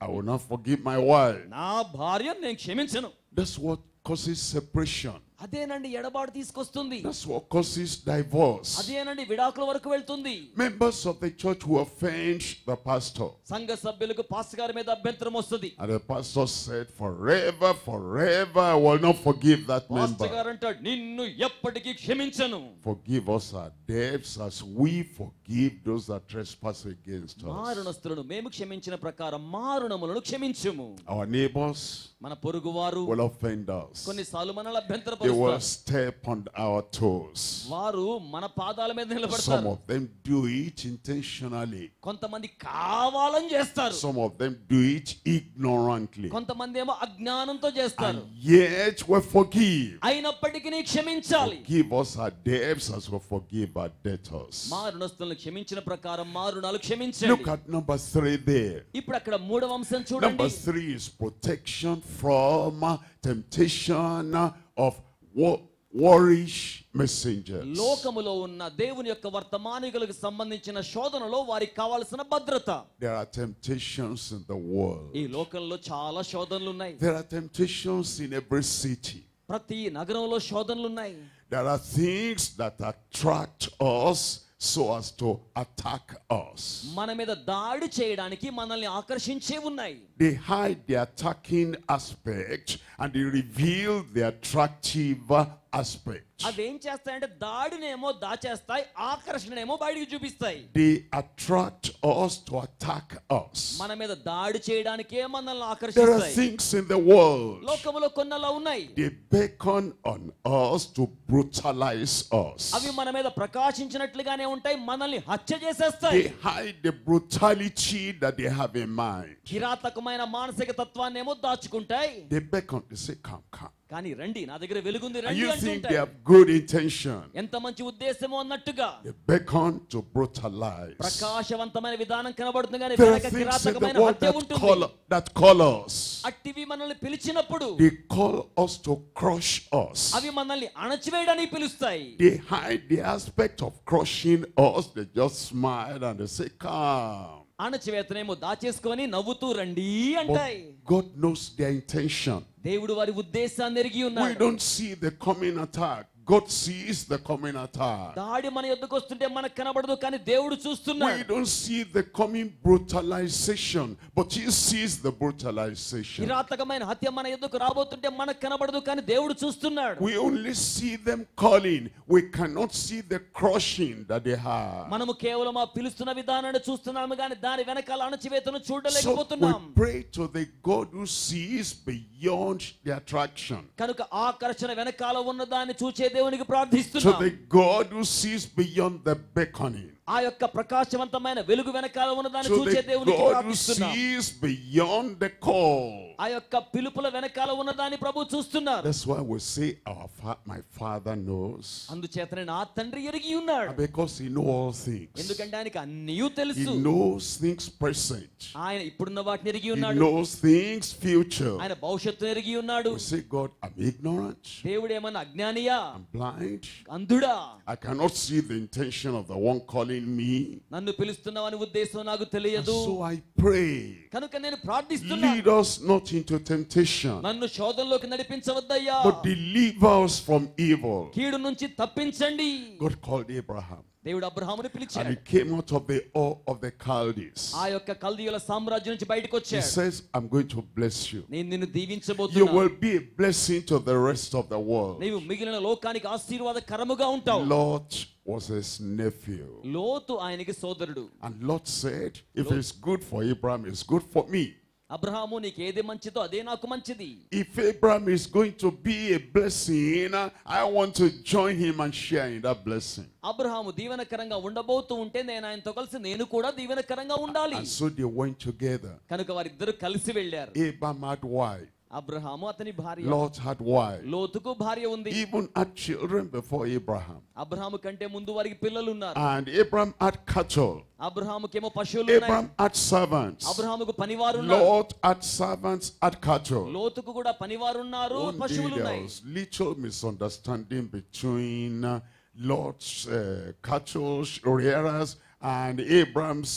I will not forgive my wife. నా భార్య నేను క్షమించను. That's what causes separation. అదేనండి ఎడబాటు తీసుకొస్తుంది. That's what causes divorce. అదేనండి విడాకుల వరకు వెళ్తుంది. Members of the church who offend the pastor. సంఘ సభ్యులకు పాస్టర్ గారి మీద అభ్యంతరం వస్తుంది. And the pastor said, forever, I will not forgive that member. Pastor గారు అంటాడు, నిన్ను ఎప్పటికీ క్షమించను. Forgive us our debts as we forgive those that trespass against us. మారుణస్తులను మేము క్షమించిన ప్రకారం మారుణములను క్షమించుము. Our neighbors మన పొరుగువారు will offend us. కొన్నిసార్లు మనల్ని They will will నడుస్తారు. step on our toes. వారు మన పాదాల మీద Some నిలబడతారు. of them do it intentionally. కొంతమంది కావాలని చేస్తారు. Some of them do it ignorantly. కొంతమంది ఏమో అజ్ఞానంతో చేస్తారు. And yet we forgive. అయినప్పటికీ క్షమించాలి. Forgive us our debts as we forgive our debtors. మా రుణస్తులను క్షమించిన ప్రకారం మా రుణాలు క్షమించండి. Look at number 3 there. ఇప్పుడు అక్కడ మూడవ అంశం Number చూడండి. 3 is protection from temptation of worrish messengers. లోకములో ఉన్న దేవుని యొక్క వర్తమానికులకు సంబంధించిన శోధనలో వారికి కావాల్సిన భద్రత. There are temptations in the world. ఈ లోకంలో చాలా శోధనలు ఉన్నాయి. There are temptations in every city. ప్రతి నగరంలో శోధనలు ఉన్నాయి. There are things that attract us so as to attack us. మన మీద దాడి చేయడానికి మనల్ని ఆకర్షించే ఉన్నాయి. They hide the attacking aspect and they reveal the attractive aspect. అవేం చేస్తాయంటే దాడినేమో దాచేస్తాయి, ఆకర్షణనేమో బయటికి చూపిస్తాయి. They attract us to attack us. మన మీద దాడి చేయడానికే మనల్ని There are ఆకర్షిస్తాయి. things in the world. లోకములో కొన్నలా ఉన్నాయి. They beckon on us to brutalize us. అవి మన మీద ప్రకాశించినట్లుగానే ఉంటాయి, మనల్ని హత్య చేసేస్తాయి. They hide the brutality that they have in mind. కిరాతకమైన మానసిక తత్వాన్నేమో దాచుకుంటాయి. They beckon, they say, come, come. కానీ రండి, నా దగ్గర వెలుగుంది, And రండి you think they అంటుంటాయి. have good intention. ఎంత మంచి ఉద్దేశమో అన్నట్టుగా They beckon to brutalize. ప్రకాశవంతమైన విధానం కనబడుతుంది కానీ There are వెనక things in కిరాతకమైన the world హత్య ఉంటుంది. that call us. అట్టివి మనల్ని పిలిచినప్పుడు They call us to crush us. అవి మనల్ని అణచివేయడానికి పిలుస్తాయి. They hide the aspect of crushing us. They just smile and they say, come. అణచివేతనేమో దాచేసుకొని నవ్వుతూ రండి But అంటాయి. God knows their intention. దేవుడు వారి ఉద్దేశాన్ని ఎరిగి We ఉన్నాడు. don't see the coming attack. God sees the coming attack. దాడి మన యొద్దకు వస్తుంటే మనకు కనబడదు కానీ దేవుడు We చూస్తున్నాడు. don't see the coming brutalization, but He sees the brutalization. కిరాతకమైన హత్య మన యొద్దకు రాబోతుంటే మనకు కనబడదు కానీ దేవుడు చూస్తున్నాడు. We only see them calling. We cannot see the crushing that they have. మనము కేవలం ఆ పిలుస్తున్న విధానాన్ని చూస్తున్నాము కానీ దాని వెనకాల అణచివేతను So చూడలేకపోతున్నాం. we pray to the God who sees beyond the attraction. కనుక ఆకర్షణ వెనకాల ఉన్న దాన్ని చూచే దేవునికి To ప్రార్థిస్తున్నాం. the God who sees beyond the beckoning. ఆ యొక్క ప్రకాశవంతమైన వెలుగు వెనకాల ఉన్న దాన్ని To చూచే the దేవునికి God who ప్రార్థిస్తున్నాం. sees beyond the call. ఆ యొక్క పిలుపుల వెనకాల ఉన్న దాన్ని ప్రభు చూస్తున్నారు. That's why we say my Father knows. అందుచేతనే నా తండ్రి ఎరిగి ఉన్నాడు. Because He knows all things. ఎందుకంటే ఆయనకి అన్నీ He తెలుసు. knows things present. ఆయన ఇప్పుడున్న వాటిని ఎరిగి He ఉన్నాడు. knows things future. ఆయన భవిష్యత్తును ఎరిగి ఉన్నాడు. We say, God, I'm ignorant. దేవుడు ఏమన్నా అజ్ఞానియా, I'm blind. అంధుడా? I cannot see the intention of the one calling me. నన్ను పిలుస్తున్నావని ఉద్దేశం నాకు And తెలియదు. so I pray. కనుక నేను ప్రార్థిస్తున్నా, Lead us not into temptation, నన్ను శోధనలోకి నడిపించవద్దయ్యా, but deliver us from evil. కీడు నుంచి తప్పించండి. God called Abraham, దేవుడు అబ్రహాముని and పిలిచాడు. he came out of the awe of the Chaldees. ఆ యొక్క కల్దీయుల సామ్రాజ్యం నుంచి బయటకు He వచ్చాడు. says, I'm going to bless you. నేను నిన్ను You దీవించబోతున్నా. will be a blessing to the rest of the world. నీవు మిగిలిన లోకానికి ఆశీర్వాదకరముగా ఉంటావు. Lot was his nephew. లోతు ఆయనకి సోదరుడు. And Lot said, if it's good for Abraham, it's good for me. Abraham నీకు ఏది మంచిదో అదే నాకు మంచిది. If Abraham is going to be a blessing, I want to join him and share in that blessing. Abraham దీవెనకరంగా ఉండబోతూ ఉంటే నేను ఆయనతో కలిసి నేను కూడా దీవెనకరంగా ఉండాలి. And so they went together. కనుక వారిద్దరు కలిసి వెళ్ళారు. Abraham had wife. అబ్రహాము అతని భార్య, Lot had wife. లోతుకు భార్య ఉంది. Even had children before Abraham. Abraham కంటే ముందు వారికి పిల్లలు ఉన్నారు. And Abraham had cattle. అబ్రహాముకేమో పశువులు ఉన్నాయి. Abraham had servants. అబ్రహాముకు పనివారు ఉన్నారు. Lot had servants, had cattle. లోతుకు కూడా పనివారు ఉన్నారు, One day పశువులు there ఉన్నాయి. was little misunderstanding between Lot's cattle rearers and Abraham's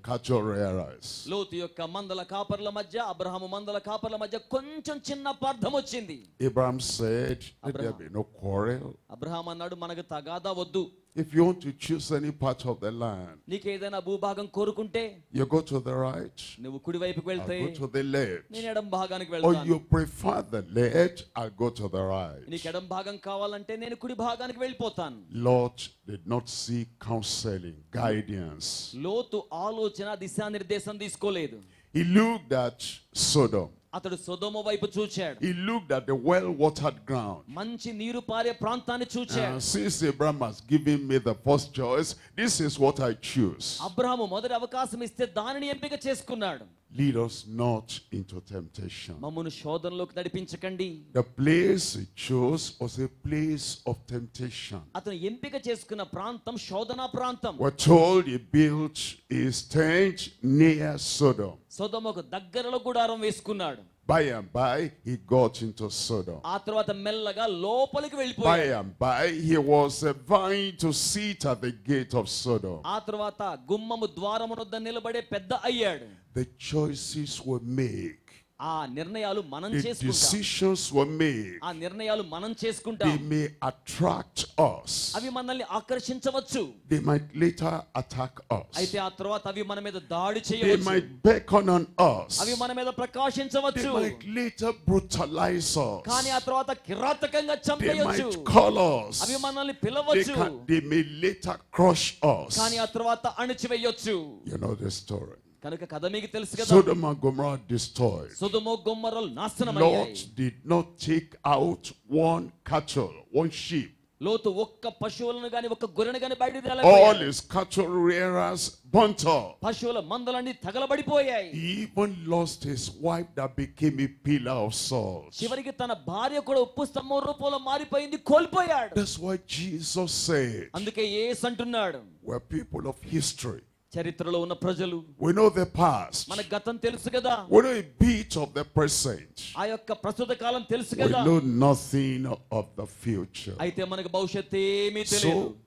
cattle rearers. లోతు యొక్క మందల కాపర్ల మధ్య, అబ్రహాము మందల కాపర్ల మధ్య కొంచెం చిన్న అపార్థం వచ్చింది. Abraham said, let there be no quarrel. Abraham అన్నాడు, మనకు తగాదా వద్దు. If you want to choose any part of the land, నీకు ఏదైనా భూభాగం కోరుకుంటే you go to the right, నువ్వు కుడి వైపుకి I'll వెళ్తే go to the left. నేను ఎడం భాగానికి Or వెళ్తాను. you prefer the left, I'll go to the right. నీకు ఎడం భాగం కావాలంటే నేను కుడి భాగానికి వెళ్ళిపోతాను. Lot did not seek counseling, guidance. లోతు ఆలోచన దిశానిర్దేశం తీసుకోలేదు. He looked at Sodom. అతడు సొదొమ వైపు చూచాడు. He looked at the well-watered ground. మంచి నీరు పారే ప్రాంతాన్ని చూచాడు. Since Abraham has given me the first choice, this is what I choose. Abraham మొదటి అవకాశం ఇస్తే దానిని ఎంపిక చేసుకున్నాడు. Lead us not into temptation. మమ్మును శోధనలోకి నడిపించకండి. The place he chose was a place of temptation. అతను ఎంపిక చేసుకున్న ప్రాంతం శోధన ప్రాంతం. We're told he built his tent near Sodom. సొదొమకు దగ్గరలో గుడారం వేసుకున్నాడు. By and by, he got into Sodom. ఆ తర్వాత మెల్లగా లోపలికి By వెళ్ళిపోయాడు. and by, he was vying to sit at the gate of Sodom. ఆ తర్వాత గుమ్మము ద్వారము వద్ద నిలబడే పెద్ద అయ్యాడు. The choices were made. ఆ నిర్ణయాలు మనం The చేసుకుంటాం. decisions were made. ఆ నిర్ణయాలు మనం They చేసుకుంటాం. may attract us. అవి మనల్ని ఆకర్షించవచ్చు. They might later attack us. అయితే ఆ తర్వాత అవి మన మీద దాడి They చేయవచ్చు. might beckon on us. అవి మన మీద They ప్రకాశించవచ్చు. might later brutalize కానీ ఆ us. తర్వాత కిరాతకంగా They చంపేయొచ్చు. might call us. అవి మనల్ని పిలవచ్చు. They may later crush us. కానీ ఆ తర్వాత అణిచివేయొచ్చు. You know the story. కనుక కథ మీకు తెలుసు కదా. Sodom and Gomorrah destroyed. సొదొమ గొమొర్రాలు నాశనమయ్యాయి. Lot did not take out one cattle, one sheep. లోతు ఒక్క పశువులను గాని ఒక్క గొర్రెను గాని బయటికి All తేలేకపోయాడు. his cattle rearers burnt up. పశువుల మందలన్నీ తగలబడిపోయాయి. He even lost his wife that became a pillar of salt. చివరికి తన భార్య కూడా ఉప్పు స్తంభం రూపంలో మారిపోయింది, కోల్పోయాడు. That's why Jesus said, అందుకే యేసు అంటున్నాడు, we're people of history. చరిత్రలో ఉన్న ప్రజలు, We know the past. మన గతం తెలుసు కదా, We know a bit of the present. ఆ యొక్క ప్రస్తుత కాలం తెలుసు We కదా, know nothing of the future. అయితే మనకు భవిష్యత్తు ఏమీ తెలియదు. So,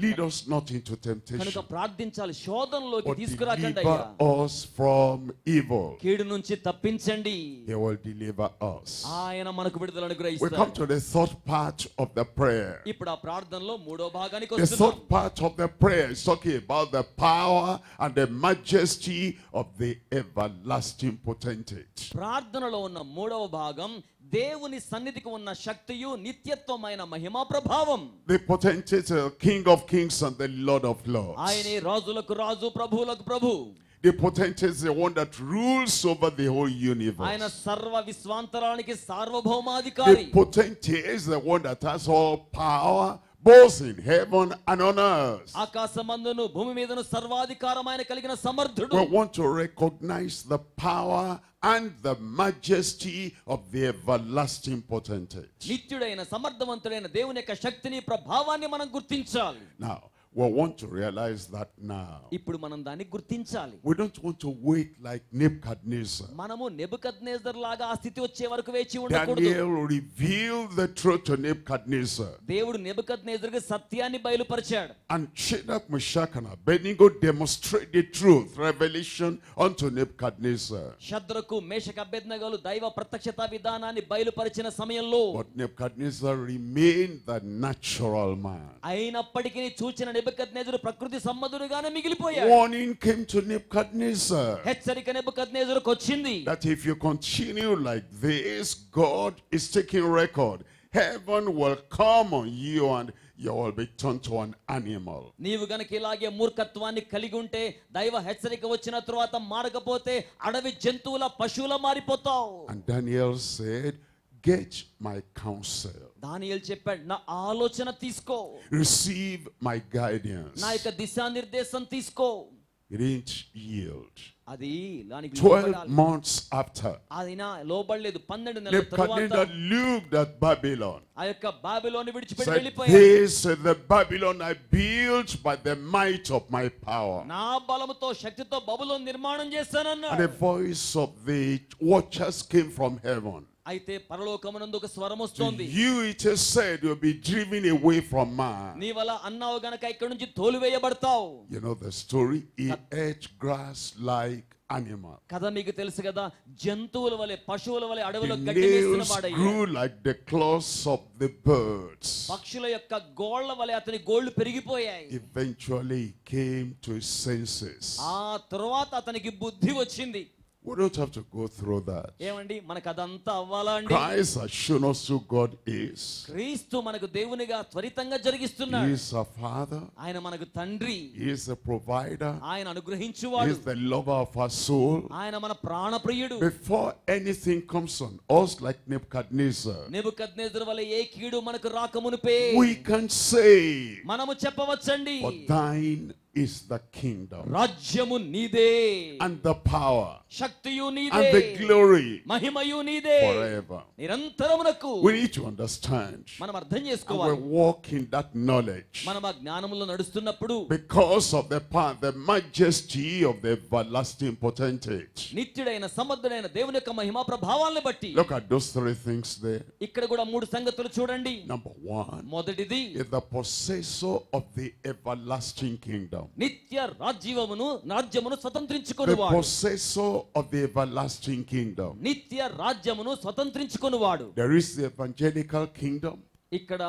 lead us not into కనుక temptation, ప్రార్థించాలి, శోధనలోకి but తీసుకురాకండి అయ్యా. deliver us from evil. కీడు నుంచి తప్పించండి, He will deliver us. ఆయన మనకు విడుదల We come అనుగ్రహిస్తాడు. to the third part of the prayer. ఇప్పుడు ఆ ప్రార్థనలో మూడో భాగానికి The వస్తున్నాం. third part of the prayer is talking about the power and the majesty of the everlasting potentate. ప్రార్థనలో ఉన్న మూడవ భాగం దేవుని సన్నిధికి ఉన్న శక్తియు నిత్యత్వమైన మహిమా ప్రభావం. The potentate is the King of kings and the Lord of lords. ఆయనే రాజులకు రాజు, ప్రభువులకు ప్రభు. The potentate is the one that rules over the whole ఆయన universe. సర్వ విశ్వాంతరానికి సార్వభౌమాధికారి. The potentate is the one that has all power both in heaven and on earth. ఆకాశమందును భూమి మీదను సర్వాధికారమైన కలిగిన సమర్థుడు. We want to recognize the power and the majesty of the everlasting potentate. నిత్యుడైన సమర్థవంతుడైన దేవుని యొక్క శక్తిని, ప్రభావాన్ని మనం గుర్తించాలి. Now, we want to realize that now. ఇప్పుడు మనం దాన్ని గుర్తించాలి. We don't want to wait like Nebuchadnezzar. మనము నెబుకద్నెజర్ లాగా ఆ స్థితి వచ్చే వరకు వేచి ఉండకూడదు. Daniel revealed the truth to Nebuchadnezzar. దేవుడు నెబుకద్నెజర్కు సత్యాన్ని బయలుపరిచాడు. And Shadrach, Meshach, and Abednego demonstrate the truth, revelation unto Nebuchadnezzar. షద్రకు, మేషక, అబేద్నెగోలు దైవ ప్రత్యక్షత విధానాన్ని బయలుపరిచిన సమయంలో But Nebuchadnezzar remained the natural man. అయినప్పటికీ చూచిన నెబుకద్నెజరు ప్రకృతి సంబంధుడుగానే మిగిలిపోయాడు. Warning came to Nebuchadnezzar హెచ్చరిక నెబుకద్నెజరుకు వచ్చింది. that if you continue like this, God is taking record. Heaven will come on you and you will be turned to an animal. నీవు గనక ఇలాగే మూర్ఖత్వాన్ని కలిగి ఉంటే, దైవ హెచ్చరిక వచ్చిన తరువాత మారకపోతే అడవి జంతువుల, పశువుల మారిపోతావు. And Daniel said, get my counsel. దానియేలు చెప్పాడు, నా ఆలోచన తీసుకో, Receive my guidance. నా యొక్క దిశానిర్దేశం తీసుకో. He didn't yield. అది దానికి 12 లోబడాలి. months after, అది లోబడలేదు. 12 నెలల Nebuchadnezzar తరువాత looked at Babylon. ఆ యొక్క బాబిలోని విడిచిపెట్టి Said, వెళ్ళిపోయాడు. this is the Babylon I built by the might of my power. నా బలముతో, శక్తితో బబులోను నిర్మాణం And చేశానన్నాడు. the voice of the watchers came from heaven. అయితే పరలోకమునందు ఒక స్వరం To వస్తోంది, you it is said you'll be driven away from man. నీవలా అన్నావు గనక ఇక్కడ నుంచి తోలివేయబడతావు. You know the story? He ate grass like animal. కథ మీకు తెలుసు కదా, జంతువుల వలె, పశువుల వలె The అడవిలో గడ్డి మేసిన nails వాడయ్యాడు. grew like the claws of the birds. పక్షుల యొక్క గోళ్ల వలె అతని గోళ్లు పెరిగిపోయాయి. Eventually he came to his senses. ఆ తరువాత అతనికి బుద్ధి వచ్చింది. We don't have to go through that. ఏమండి మనకు అదంతా అవ్వాలా అండి? Christ has shown us who God is. క్రీస్తు మనకు దేవునిగా త్వరితంగా He జరిగిస్తున్నాడు. is our Father. ఆయన మనకు తండ్రి, He is a provider. ఆయన He అనుగ్రహించువాడు, is the lover of our soul. ఆయన మన ప్రాణప్రియుడు. Before anything comes on us like Nebuchadnezzar, నెబుకద్నెజరు వలె ఏ కీడు మనకు రాకమునుపే we can say, మనము చెప్పవచ్చండి, for thine is the kingdom రాజ్యము నీదే, and the power శక్తియు and నీదే, the glory మహిమయు నీదే, forever. నిరంతరమునకు. We need to understand మనం అర్థం and చేసుకోవాలి. we walk in that knowledge మనం ఆ జ్ఞానములో నడుస్తున్నప్పుడు because of the power, the majesty of the everlasting potentate. నిత్యుడైన సమర్థుడైన దేవుని యొక్క మహిమా ప్రభావాలను బట్టి. Look at those three things there. ఇక్కడ కూడా మూడు సంగతులు చూడండి. Number one మొదటిది, is the possessor of the everlasting kingdom. నిత్య రాజ్యమును The స్వతంత్రించుకొనువాడు. possessor of the everlasting kingdom. నిత్య రాజ్యమును స్వతంత్రించుకొనువాడు. There is the evangelical kingdom. ఇక్కడ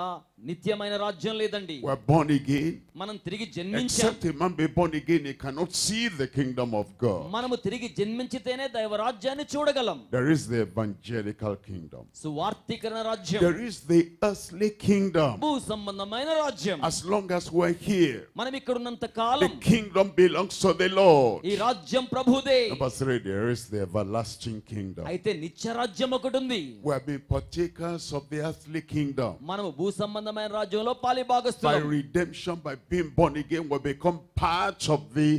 నిత్యమైన రాజ్యం లేదండి. We are born again. మనం తిరిగి జన్మించాం. Except a man be born again, he cannot see the kingdom of God. మనము తిరిగి జన్మించితేనే దైవ రాజ్యాన్ని చూడగలం. There is the evangelical kingdom. సువార్తీకరణ రాజ్యం. There is the earthly kingdom. భూ సంబంధమైన రాజ్యం. As long as we're here, మనం ఇక్కడ ఉన్నంత the column kingdom belongs to the Lord. ఈ రాజ్యం ప్రభుదే. Number three, there is the everlasting kingdom. అయితే నిత్య రాజ్యం ఒకటి ఉంది. We have been partakers of the earthly kingdom. మనము భూ సంబంధమైన రాజ్యంలో పాలి By భాగస్తులం. redemption, by being born again, we become part of the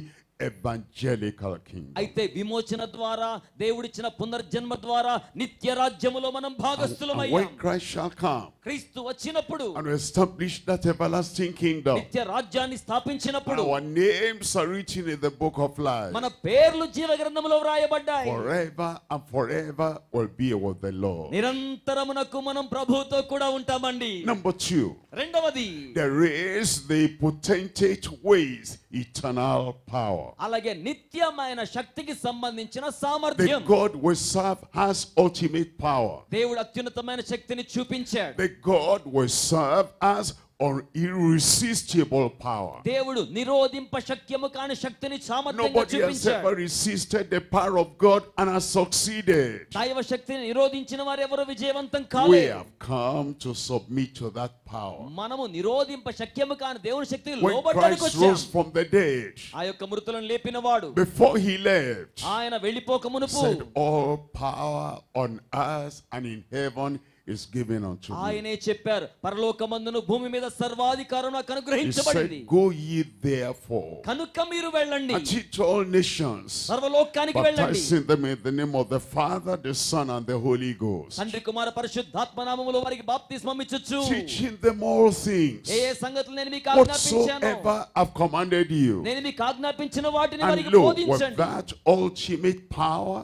evangelical kingdom. అయితే విమోచన ద్వారా దేవుడిచ్చిన పునర్జన్మ ద్వారా నిత్య రాజ్యములో మనం And భాగస్తులమయ్యాం. when Christ shall come క్రీస్తు వచ్చినప్పుడు and establish that everlasting kingdom, నిత్య రాజ్యాన్ని స్థాపించినప్పుడు our names are written in the book of life. మన పేర్లు జీవ గ్రంథములో వ్రాయబడ్డాయి. Forever and forever will be with the Lord. నిరంతరమునకు మనం ప్రభువుతో కూడా ఉంటామండి. Number two, రెండవది, there is the potentate ways, eternal power. అలాగే నిత్యమైన శక్తికి సంబంధించిన The సామర్థ్యం. God we serve has ultimate power. దేవుడు అత్యున్నతమైన శక్తిని చూపించాడు. The God we serve has or irresistible power. దేవుడు నిరోధింప శక్యము కాని శక్తిని సామర్థ్యంగా Nobody has చూపించాడు. ever resisted the power of God and has succeeded. దైవ శక్తిని నిరోధించిన వారు ఎవరు విజయవంతం We కాలేదు. have come to submit to that power. మనము నిరోధింప శక్యము కాని దేవుని శక్తికి When లోబడడానికి Christ వచ్చాం. rose from the dead, ఆ యొక్క మృతులను లేపినవాడు before he left, ఆయన వెళ్ళిపోక మునుపు said, all power on earth and in heaven is given unto me. ఆయనే చెప్పారు, పరలోకమందును భూమి మీద సర్వాధికారం నాకు He అనుగ్రహించబడింది. said, go ye therefore కనుక మీరు వెళ్ళండి, and teach all nations, సర్వలోకానికి వెళ్ళండి, baptizing them in the name of the Father, the Son, and the Holy Ghost, తండ్రి కుమార పరిశుద్ధాత్మ నామములో వారికి బాప్తిస్మం ఇచ్చుచు. teaching them all things ఏ సంగతులు నేను మీకు ఆజ్ఞాపించాను, whatsoever I've commanded you. నేను మీకు ఆజ్ఞాపించిన వాటిని And వారికి lo, with బోధించండి. that ultimate power,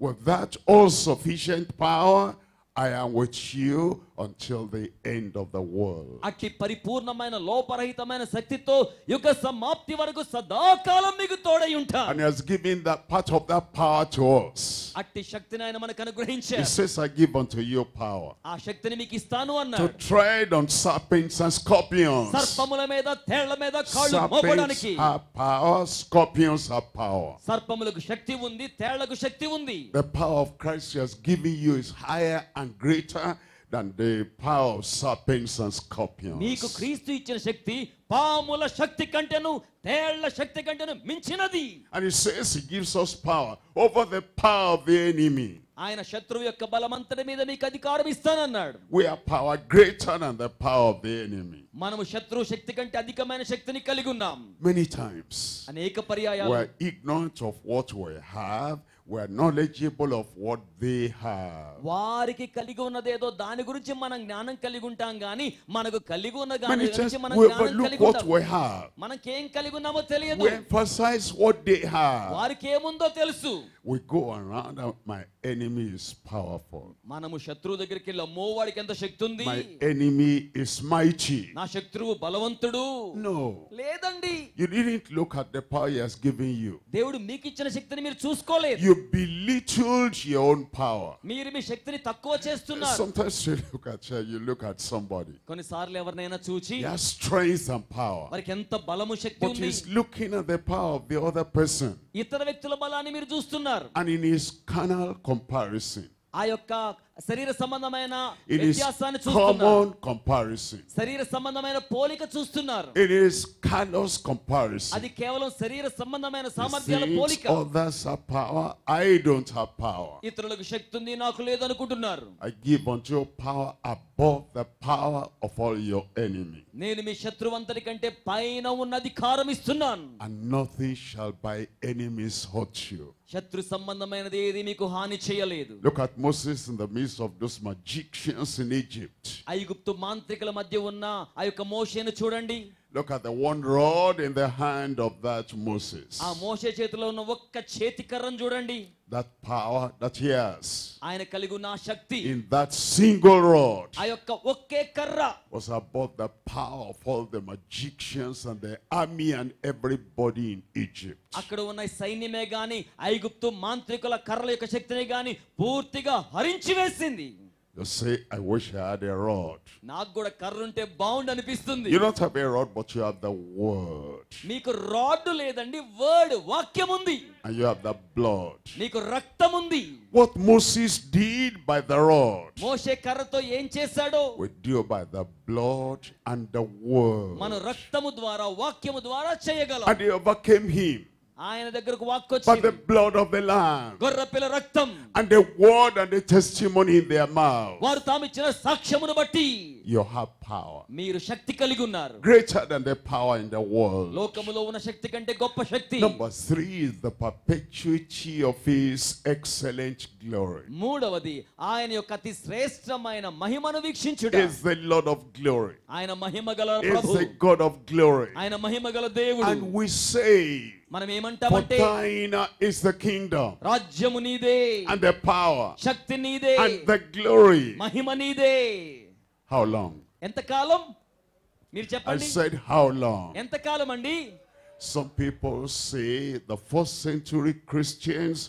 with that all sufficient power, I am with you until the end of the world. అట్టి పరిపూర్ణమైన లోపరహితమైన శక్తితో యుగ సమాప్తి వరకు సదాకాలం మీకు తోడై ఉంటాను. And he has given that part of that power to us. అట్టి శక్తిని ఆయన మనకు He అనుగ్రహించారు. says, I give unto you power ఆ శక్తిని మీకు ఇస్తాను to అన్నాడు. tread on serpents and scorpions. సర్పముల మీద తేళ్ల మీద కాళ్ళు Serpents మోపడానికి. have power, scorpions have power. సర్పములకు శక్తి ఉంది, తేళ్లకు శక్తి ఉంది. The power of Christ he has given you is higher and greater than the power of serpents and scorpions. మీకు క్రీస్తు ఇచ్చిన శక్తి పాముల శక్తి కంటేను తేళ్ల శక్తి కంటేను మించినది. And he says he gives us power over the power of the enemy. ఆయన శత్రువు యొక్క బలమంతటి మీద మీకు అధికారం ఇస్తానన్నాడు. We have power greater than the power of the enemy. మనము శత్రువు శక్తి కంటే అధికమైన శక్తిని కలిగి ఉన్నాం. Many times అనేక పర్యాయాలు we're ignorant of what we have. We're knowledgeable of what they have. వారికి కలిగి ఉన్నదేదో దాని గురించి మనం జ్ఞానం కలిగి ఉంటాం గానీ మనకు కలిగి ఉన్న Many దాని times గురించి మనం we జ్ఞానం overlook కలిగి what ఉంటాం. we have. మనకేం కలిగి ఉన్నామో తెలియదు. We emphasize what they have. వారికి ఏముందో తెలుసు. We go around, my enemy is powerful. మనము శత్రువు దగ్గరికి వెళ్ళి అమ్మో వాడికి ఎంత శక్తి ఉంది, My enemy is mighty. నా శత్రువు బలవంతుడు. No. లేదండి, You didn't look at the power he has given you. దేవుడు మీకు ఇచ్చిన శక్తిని మీరు చూసుకోలేదు. You belittled your own power. మీరు మీ శక్తిని తక్కువ చేస్తున్నారు. Sometimes you look at somebody. కొన్నిసార్లు ఎవరినైనా చూచి He has strength and power. వారికి ఎంత బలము శక్తి But ఉంది. he's looking at the power of the other person. ఇతర వ్యక్తుల బలాన్ని మీరు చూస్తున్నారు. And in his carnal comparison, ఆ యొక్క శరీర సంబంధమైన it is వ్యత్యాసాన్ని చూస్తున్నారు. common comparison. శరీర సంబంధమైన పోలిక చూస్తున్నారు. It is callous comparison. అది కేవలం శరీర సంబంధమైన He సామర్థ్యాల thinks పోలిక. others have power, I don't have power. ఇతరులకు శక్తి ఉంది, నాకు లేదనుకుంటున్నారు. I give unto you power above the power of all your enemy. నేను మీ శత్రువంతరి కంటే పైన ఉన్న అధికారం ఇస్తున్నాను. And nothing shall by enemies hurt you. శత్రు సంబంధమైనది ఏది మీకు హాని చేయలేదు. Look at Moses in the midst of those magicians in Egypt. ఐగుప్తు మాంత్రికుల మధ్య ఉన్న ఆ యొక్క మోషేను చూడండి. Look at the one rod in the hand of that Moses. ఆ మోషే చేతిలో ఉన్న ఒక్క చేతి కర్రను చూడండి. That power that he has ఆయన కలిగి ఉన్న ఆ శక్తి in that single rod ఆ యొక్క ఒకే కర్ర was above the power of all the magicians and the army and everybody in Egypt. అక్కడ ఉన్న సైన్యమే గాని ఐగుప్తు మాంత్రికుల కర్రల యొక్క శక్తిని గాని పూర్తిగా హరించి వేసింది. You say, I wish I had a rod. నాకు కూడా కర్ర ఉంటే బాగుండు అనిపిస్తుంది. You don't have a rod, but you have the word. మీకు రాడ్ లేదండి, వర్డ్ వాక్యం ఉంది. And you have the blood. మీకు రక్తం ఉంది. What Moses did by the rod, మోషే కర్రతో ఏం చేశాడో we do by the blood and the word. మన రక్తము ద్వారా వాక్యము ద్వారా చేయగలం. And they overcame him ఆయన దగ్గరకు by the వాక్కొచ్చింది. blood of the Lamb గొర్రెపిల్ల రక్తం and the word and the testimony in their mouth. వారు తాము ఇచ్చిన సాక్ష్యమును బట్టి You have power మీరు శక్తి కలిగి ఉన్నారు. greater than the power in the world. లోకములో ఉన్న శక్తి కంటే గొప్ప శక్తి. Number 3 is the perpetuity of his excellent glory. మూడవది ఆయన యొక్క అతి శ్రేష్టమైన మహిమను వీక్షించుట. Is the Lord of glory. ఆయన మహిమ గల Is Prabhu. the God of glory. ఆయన మహిమ గల దేవుడు. And we say, మనం for ఏమంటామంటే thine is the kingdom రాజ్యము నీదే, and the power శక్తి నీదే, and the glory. మహిమ నీదే. How long? ఎంతకాలం? మీరు I చెప్పండి. said, how long? ఎంతకాలం అండి? Some people say the first century Christians,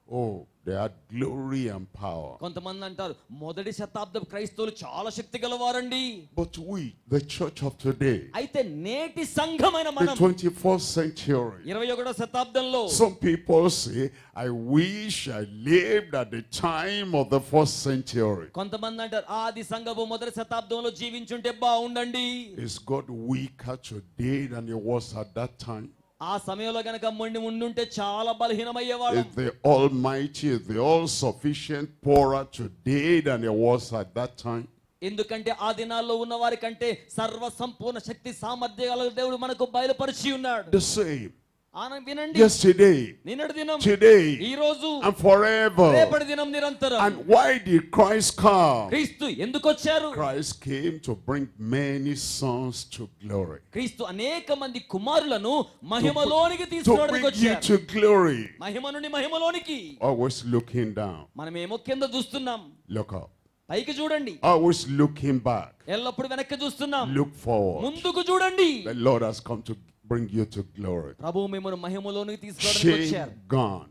oh, they had glory and power. కొంతమంది అంటారు మొదటి శతాబ్దపు క్రైస్తవులు చాలా శక్తి గలవారండి. But we, the church of today, అయితే నేటి సంఘమైన the మనం 21st century, 21వ శతాబ్దంలో some people say, I wish I lived at the time of the first century. కొంతమంది అంటారు ఆది సంఘపు మొదటి శతాబ్దంలో జీవించుంటే బాగుండండి. Is God weaker today than he was at that time? ఆ సమయంలో గనక ఉండుంటే చాలా బలహీనమయ్యేవాళ్ళం. Is the Almighty, is the all-sufficient poorer today than he was at that time? ఎందుకంటే ఆ దినాల్లో ఉన్న వారి కంటే సర్వ సంపూర్ణ శక్తి సామర్థ్యాల దేవుడు మనకు బయలుపరిచి ఉన్నాడు. The same. వినండి, Yesterday, నిన్నటి దినం, today, ఈ రోజు, and forever. రేపటి దినం నిరంతరం. And why did Christ come? క్రీస్తు ఎందుకు వచ్చారు? Christ came to bring many sons to glory. క్రీస్తు అనేక మంది కుమారులను మహిమలోనికి To తీసుకురావడానికి bring you వచ్చారు. to glory. మహిమ నుండి మహిమలోనికి. Always looking down. మనం ఏమో కింద చూస్తున్నాం, Look up. పైకి చూడండి. Always looking back. ఎల్లప్పుడు వెనక్కి చూస్తున్నాం. Look forward. ముందుకు చూడండి. The Lord has come to bring you to glory. ప్రభువు మిమ్మల్ని మహిమలోనికి తీసుకురావడానికి వచ్చారు. Shame gone.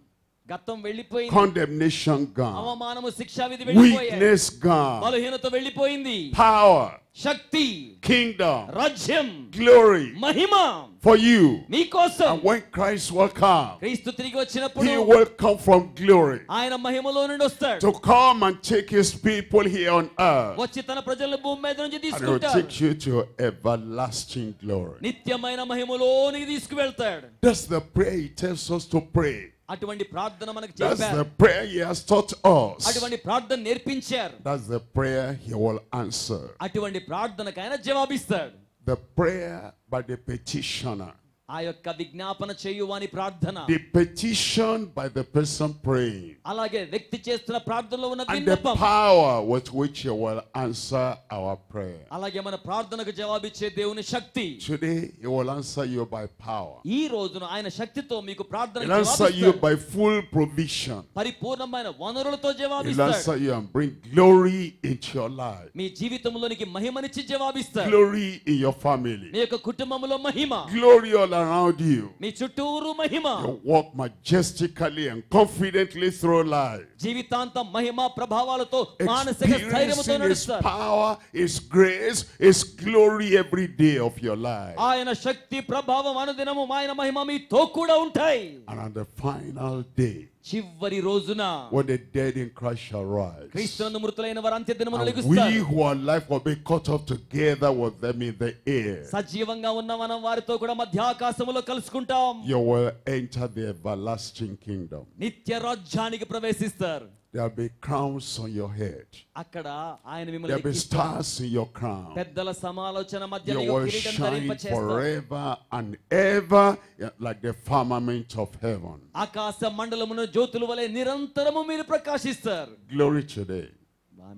గతం వెళ్ళిపోయింది, Condemnation gone. అవమానము శిక్షావిధి వెళ్ళిపోయాయి, Weakness gone. బలహీనత వెళ్ళిపోయింది. Power, శక్తి, kingdom, రాజ్యం, glory మహిమ for you. మీకోసం. And when Christ will come, క్రీస్తు తిరిగి వచ్చినప్పుడు he will come from glory ఆయన మహిమలో నుండి వస్తాడు. to come and take his people here on earth. వచ్చి తన ప్రజలను భూమి మీద నుంచి And he will తీసుకుంటాడు. take you to everlasting glory. నిత్యమైన మహిమలోనికి తీసుకువెళ్తాడు. That's the prayer he tells us to pray. అటువంటి ప్రార్థన మనకు That's చెప్పారు. the prayer he has taught us. అటువంటి ప్రార్థన నేర్పించారు. That's the prayer he will answer. అటువంటి ప్రార్థనకు ఆయన జవాబిస్తాడు. The prayer by the petitioner. ఆ యొక్క విజ్ఞాపన చేయువాని ప్రార్థన, The petition by the person praying. అలాగే వ్యక్తి చేస్తున్న ప్రార్థనలో ఉన్న And the విన్నపం, power with which he will answer our prayer. అలాగే మన ప్రార్థనకు జవాబిచ్చే దేవుని శక్తి. Today he will answer you by power. ఈ రోజున ఆయన శక్తితో మీకు ప్రార్థన He'll answer you by full provision. పరిపూర్ణమైన వనరులతో He'll జవాబిస్తాడు. answer you and bring glory into your life. మీ జీవితంలోనికి మహిమనిచ్చి జవాబిస్తాడు. Glory in your family. మీ యొక్క కుటుంబంలో మహిమ, Glory all around you. మీ చుట్టూరు మహిమ. You walk majestically and confidently through life. జీవితాంతం మహిమ ప్రభావాలతో మానసిక స్థైర్యముతో Experiencing His నడుస్తారు. power, His grace, His glory every day of your life. ఆయన శక్తి ప్రభావం అనుదినము ఆయన మహిమ మీతో కూడా ఉంటాయి. And on the final day, చివరి రోజున when the dead in Christ shall rise, క్రీస్తునందు మృతులైన వారు అంత్యదినమున and we లెగుస్తారు. who are alive will be caught up together with them in the air. సజీవంగా ఉన్న మనం వారితో కూడా మధ్యాకాశములో కలుసుకుంటాం. You will enter the everlasting kingdom. నిత్య రాజ్యానికి ప్రవేశిస్తారు. There'll be crowns on your head. అక్కడ ఆయన There'll మిమ్మల్ని be stars in your crown. పెద్దల సమాలోచన మధ్యలో You will కిరీటం shine ధరింపచేస్తారు. forever and ever like the firmament of heaven. ఆకాశ మండలమున జ్యోతుల వలె నిరంతరము మీరు ప్రకాశిస్తారు. Glory today.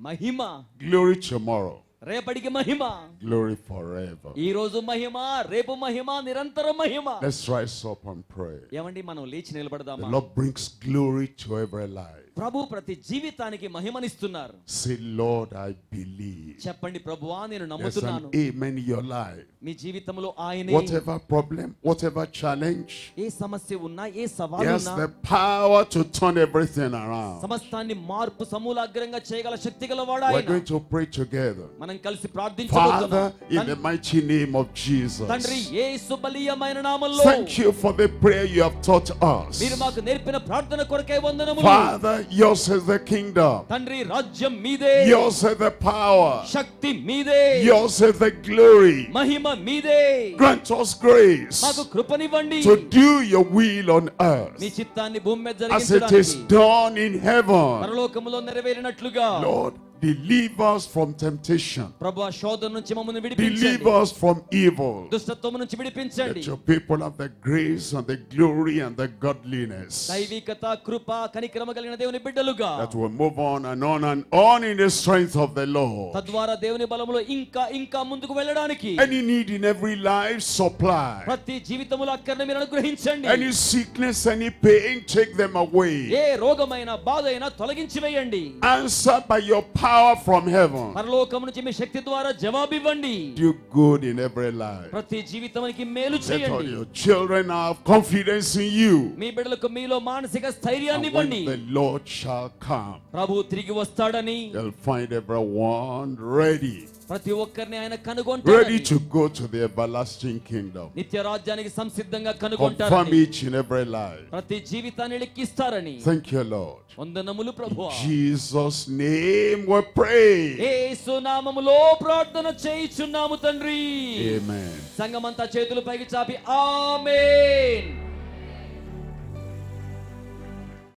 మహిమ. Glory tomorrow. రేపటికి మహిమ. Glory forever. ఈ రోజు మహిమ, రేపు మహిమ, నిరంతరం మహిమ. Let's rise up and pray. ఏమండి మనం లేచి నిలబడదామా? The Lord brings glory to every life. ప్రభు ప్రతి జీవితానికి మహిమనిస్తున్నారు. Say, Lord, I believe. చెప్పండి ప్రభువా నేను There's నమ్ముతున్నాను. an amen in your life. మీ జీవితంలో ఆయనే Whatever problem, whatever challenge, ఏ సమస్య ఉన్నా ఏ He సవాలు has ఉన్నా the power to turn everything around. సమస్తాన్ని మార్పు సమూలాగ్రంగా చేయగల శక్తి గలవాడు We're ఆయన. going to pray together. మనం కలిసి Father, ప్రార్థించబోతున్నాం. in the mighty name of Jesus, తండ్రి యేసు బలీయమైన నామములో thank you for the prayer you have taught us. మీరు మాకు నేర్పిన ప్రార్థన కొరకై వందనములు. Father, yours is the kingdom. తండ్రి రాజ్యం మీదే. Yours is the power. శక్తి మీదే. Yours is the glory. మహిమ మీదే. Grant us grace మాకు కృపనివ్వండి. to do your will on me earth చిత్తాన్ని భూమి మీద as it is జరిగించడానికి done in heaven. పరలోకములో నెరవేరినట్లుగా Lord, deliver us from temptation. ప్రభువా శోధన నుంచి మమ్మల్ని విడిపించండి. Deliver us from evil. దుష్టత్వము నుంచి విడిపించండి. Let your people have the grace and the glory and the godliness దైవికత కృప కనికరమ కలిగిన దేవుని బిడ్డలుగా that will move on and on in the strength of the Lord. తద్వారా దేవుని బలములో ఇంకా ఇంకా ముందుకు వెళ్ళడానికి Any need in every life, supply. ప్రతి జీవితములో అక్కర్ని మీరు అనుగ్రహించండి. Any sickness, any pain, take them away. ఏ రోగమైన బాధ అయినా తొలగించి వేయండి. Answer by your power from heaven. పరలోకము నుంచి మీ శక్తి ద్వారా జవాబివ్వండి. Do good in every life. ప్రతి జీవితానికి మేలు Let all చేయండి. your children have confidence in you. మీ బిడ్డలకు మీలో మానసిక స్థైర్యాన్ని And when ఇవ్వండి. the Lord shall come, ప్రభు తిరిగి వస్తాడని they'll find everyone ready ప్రతి ఒక్కరిని ఆయన ready కనుగొంటాడని to go to the everlasting kingdom. నిత్య రాజ్యానికి సంసిద్ధంగా Confirm కనుగొంటారని each in every life. ప్రతి జీవితాన్ని లెక్కిస్తారని Thank you, Lord. వందనములు In ప్రభువా. Jesus' name we pray. యేసు నామములో ప్రార్థన చేయుచున్నాము తండ్రి. Amen. సంఘమంతా చేతులు పైకి చాపి ఆమేన్.